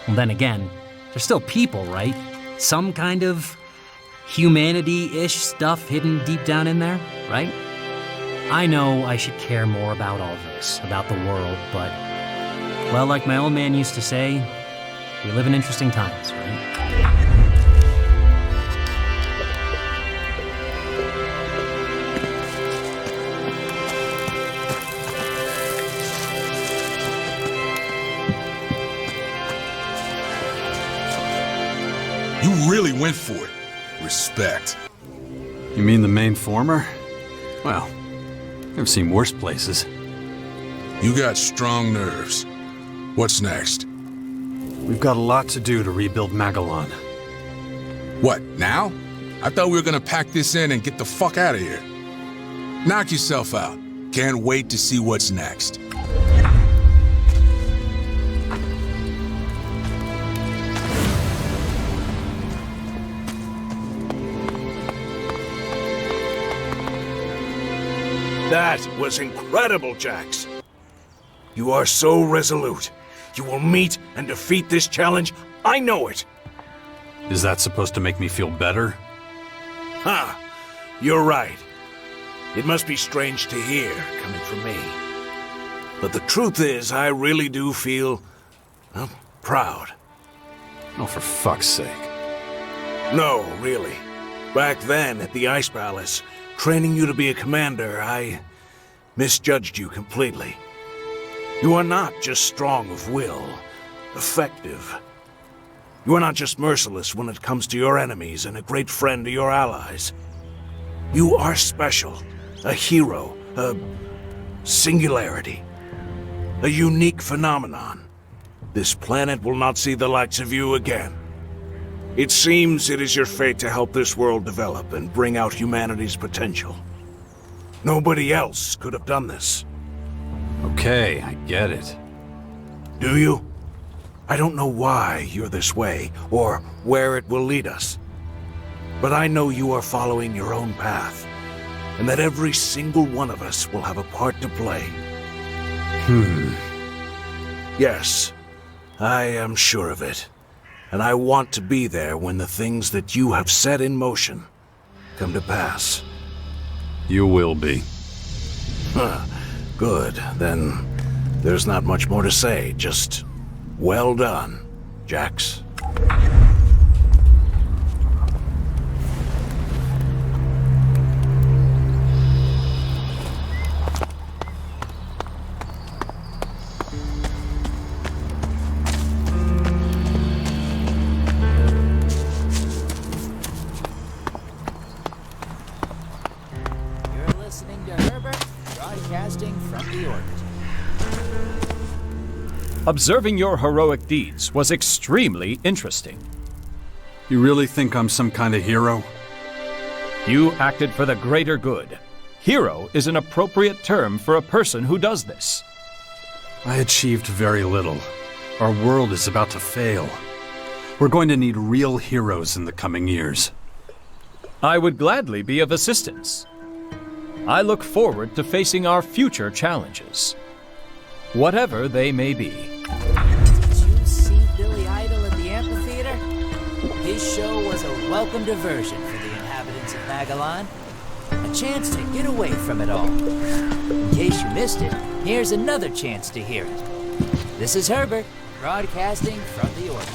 Well, then again, they're still people, right? Some kind of humanity-ish stuff hidden deep down in there, right? I know I should care more about all this, about the world, but, well, like my old man used to say, we live in interesting times, right? You really went for it. Respect. You mean the main former? Well, I've seen worse places. You got strong nerves. What's next? We've got a lot to do to rebuild Magellan. What, now? I thought we were gonna pack this in and get the fuck out of here. Knock yourself out. Can't wait to see what's next. That was incredible, Jax. You are so resolute. You will meet and defeat this challenge. I know it. Is that supposed to make me feel better? Ha! You're right. It must be strange to hear, coming from me. But the truth is, I really do feel, well, proud. Oh, for fuck's sake. No, really. Back then, at the Ice Palace, training you to be a commander, I misjudged you completely. You are not just strong of will, effective. You are not just merciless when it comes to your enemies and a great friend to your allies. You are special, a hero, a singularity, a unique phenomenon. This planet will not see the likes of you again. It seems it is your fate to help this world develop and bring out humanity's potential. Nobody else could have done this. Okay, I get it. Do you? I don't know why you're this way, or where it will lead us. But I know you are following your own path, and that every single one of us will have a part to play. Yes, I am sure of it. And I want to be there when the things that you have set in motion come to pass. You will be. Good. Then there's not much more to say. Just well done, Jax. Observing your heroic deeds was extremely interesting. You really think I'm some kind of hero? You acted for the greater good. Hero is an appropriate term for a person who does this. I achieved very little. Our world is about to fail. We're going to need real heroes in the coming years. I would gladly be of assistance. I look forward to facing our future challenges, whatever they may be. Did you see Billy Idol at the amphitheater? His show was a welcome diversion for the inhabitants of Magellan. A chance to get away from it all. In case you missed it, here's another chance to hear it. This is Herbert, broadcasting from the orbit.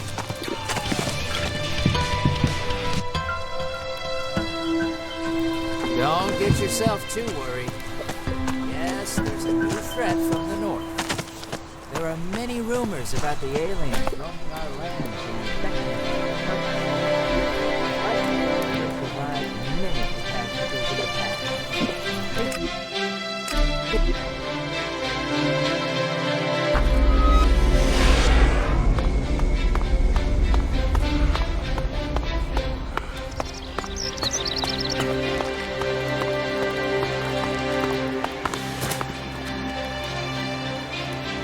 Don't get yourself too worried. Yes, there's a new threat from the north. There are many rumors about the aliens roaming our lands and infecting us. Provide many catastrophes in the past.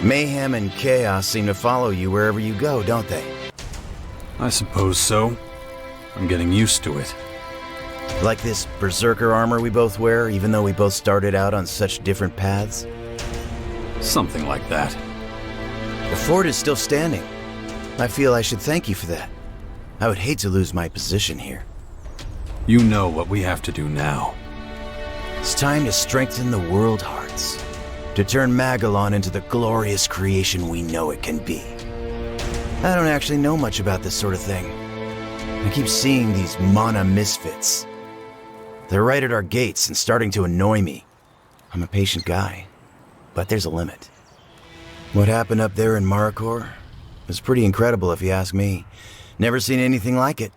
Mayhem and chaos seem to follow you wherever you go, don't they? I suppose so. I'm getting used to it. Like this berserker armor we both wear, even though we both started out on such different paths? Something like that. The fort is still standing. I feel I should thank you for that. I would hate to lose my position here. You know what we have to do now. It's time to strengthen the world hearts. To turn Magellan into the glorious creation we know it can be. I don't actually know much about this sort of thing. I keep seeing these mana misfits. They're right at our gates and starting to annoy me. I'm a patient guy, but there's a limit. What happened up there in Maricor was pretty incredible if you ask me. Never seen anything like it.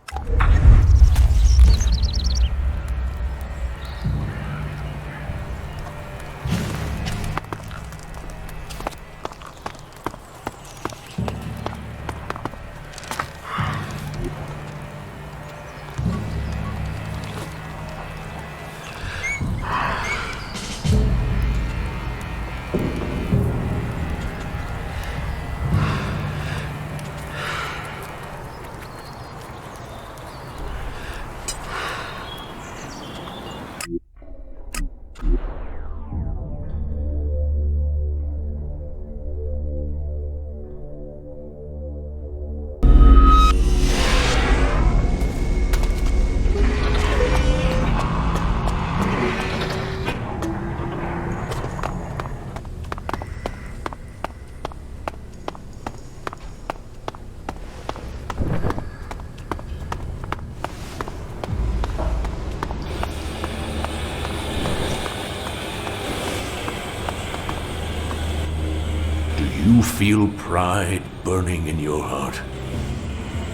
you feel pride burning in your heart?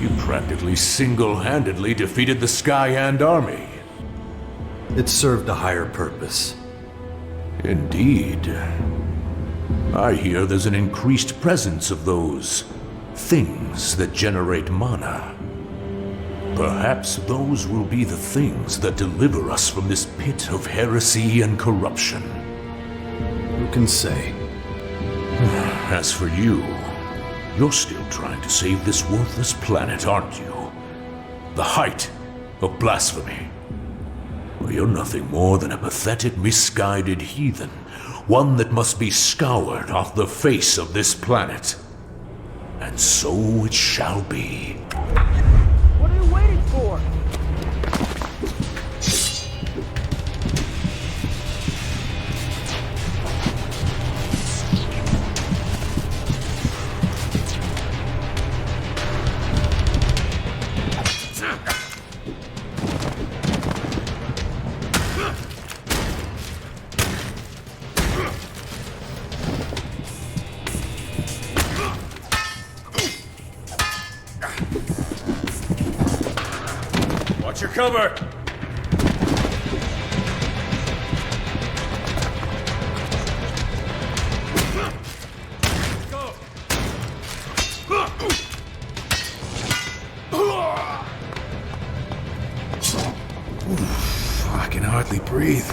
You practically single-handedly defeated the Skyhand army. It served a higher purpose. Indeed. I hear there's an increased presence of those things that generate mana. Perhaps those will be the things that deliver us from this pit of heresy and corruption. Who can say? As for you, you're still trying to save this worthless planet, aren't you? The height of blasphemy. Well, you're nothing more than a pathetic, misguided heathen, one that must be scoured off the face of this planet. And so it shall be. What are you waiting for? Watch your cover! I can hardly breathe.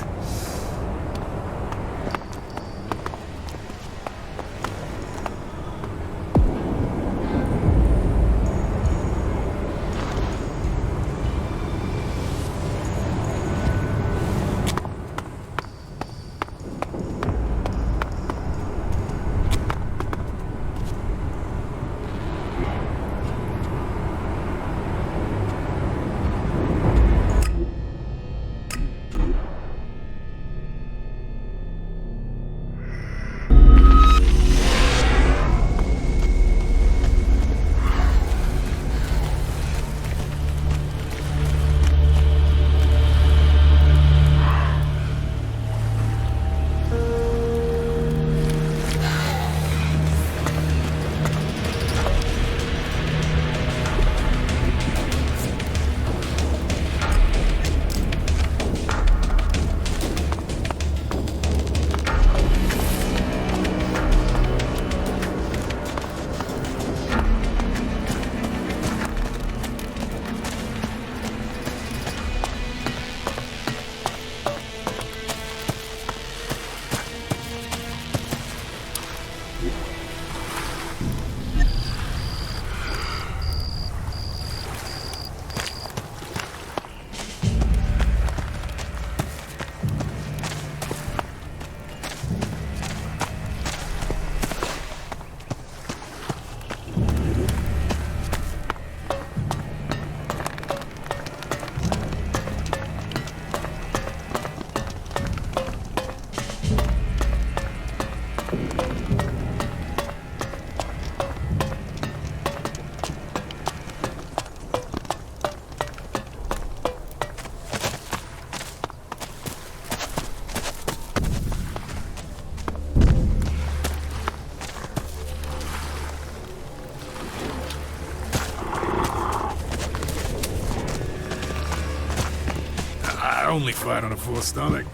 I only fight on a full stomach.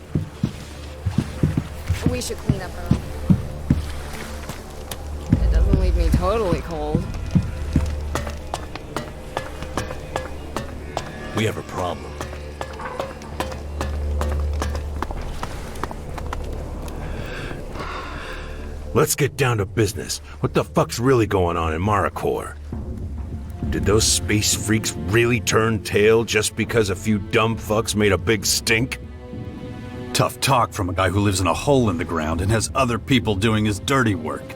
We should clean up early. It doesn't leave me totally cold. We have a problem. Let's get down to business. What the fuck's really going on in Maricor? Did those space freaks really turn tail just because a few dumb fucks made a big stink? Tough talk from a guy who lives in a hole in the ground and has other people doing his dirty work.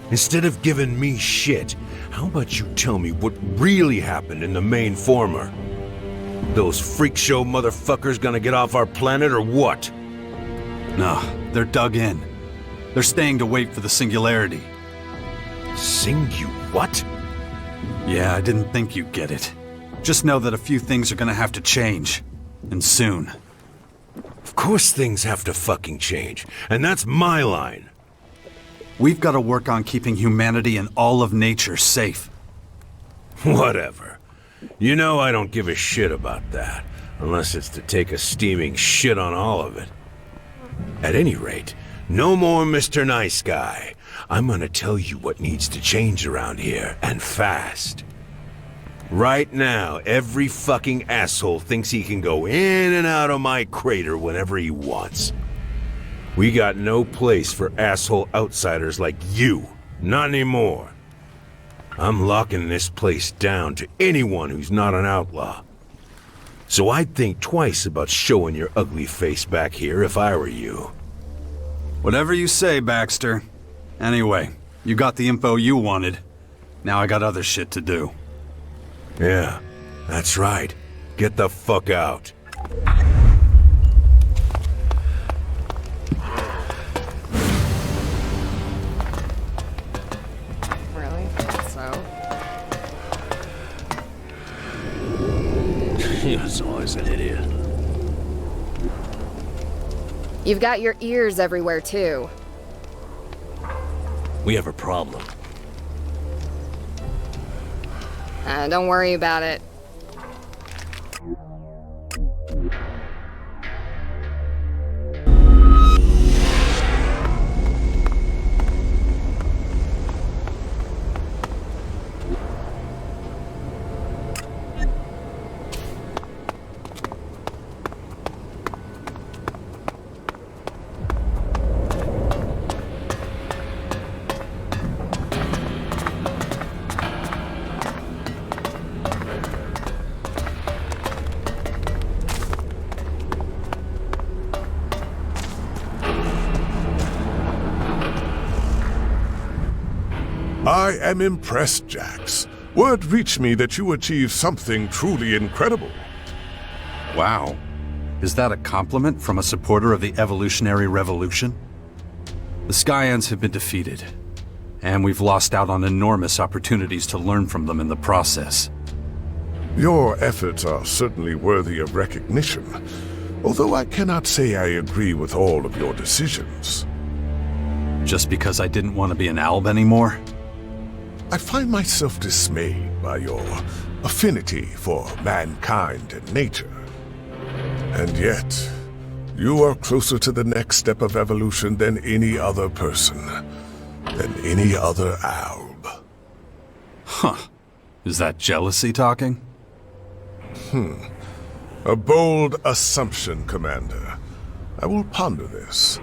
Instead of giving me shit, how about you tell me what really happened in the main former? Those freak show motherfuckers gonna get off our planet or what? No, they're dug in. They're staying to wait for the singularity. What? Yeah, I didn't think you'd get it. Just know that a few things are gonna have to change. And soon. Of course things have to fucking change. And that's my line. We've got to work on keeping humanity and all of nature safe. Whatever. You know I don't give a shit about that, unless it's to take a steaming shit on all of it. At any rate, no more Mr. Nice Guy. I'm gonna tell you what needs to change around here, and fast. Right now, every fucking asshole thinks he can go in and out of my crater whenever he wants. We got no place for asshole outsiders like you. Not anymore. I'm locking this place down to anyone who's not an outlaw. So I'd think twice about showing your ugly face back here if I were you. Whatever you say, Baxter. Anyway, you got the info you wanted. Now I got other shit to do. Yeah, that's right. Get the fuck out. Really? So? He's always an idiot. You've got your ears everywhere, too. We have a problem. Don't worry about it. I am impressed, Jax. Word reached me that you achieved something truly incredible. Wow. Is that a compliment from a supporter of the evolutionary revolution? The Skyans have been defeated, and we've lost out on enormous opportunities to learn from them in the process. Your efforts are certainly worthy of recognition, although I cannot say I agree with all of your decisions. Just because I didn't want to be an alb anymore? I find myself dismayed by your affinity for mankind and nature. And yet, you are closer to the next step of evolution than any other person, than any other alb. Huh. Is that jealousy talking? A bold assumption, Commander. I will ponder this.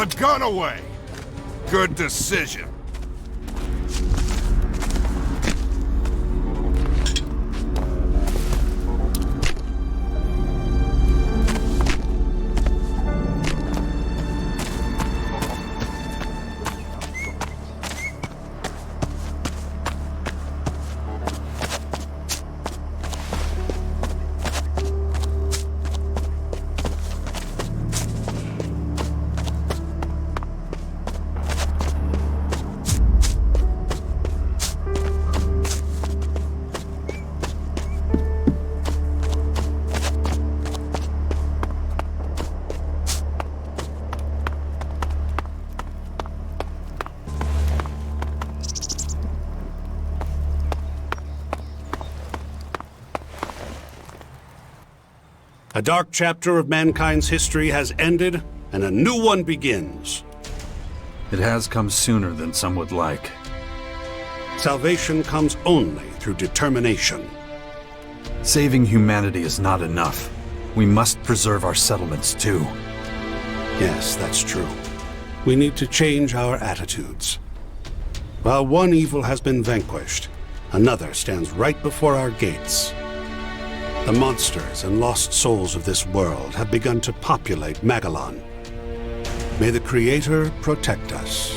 the gun away! Good decision. A dark chapter of mankind's history has ended, and a new one begins. It has come sooner than some would like. Salvation comes only through determination. Saving humanity is not enough. We must preserve our settlements too. Yes, that's true. We need to change our attitudes. While one evil has been vanquished, another stands right before our gates. The monsters and lost souls of this world have begun to populate Magellan. May the Creator protect us.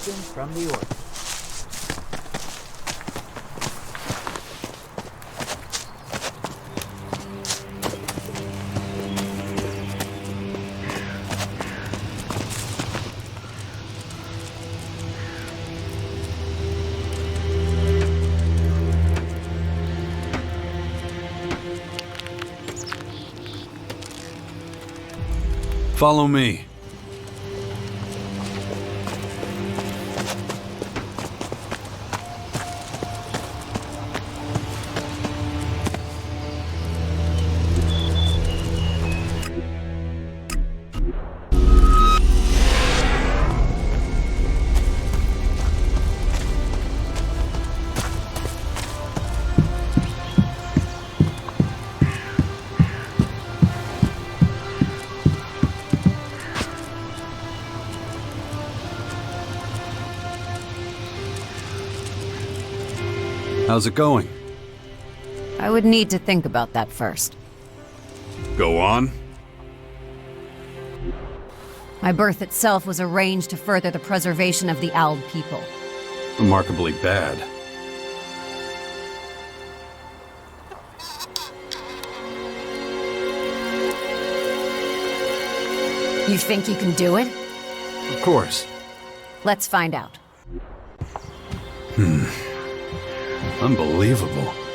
Listen from the order. Follow me. How's it going? I would need to think about that first. Go on. My birth itself was arranged to further the preservation of the Ald people. Remarkably bad. You think you can do it? Of course. Let's find out. Unbelievable.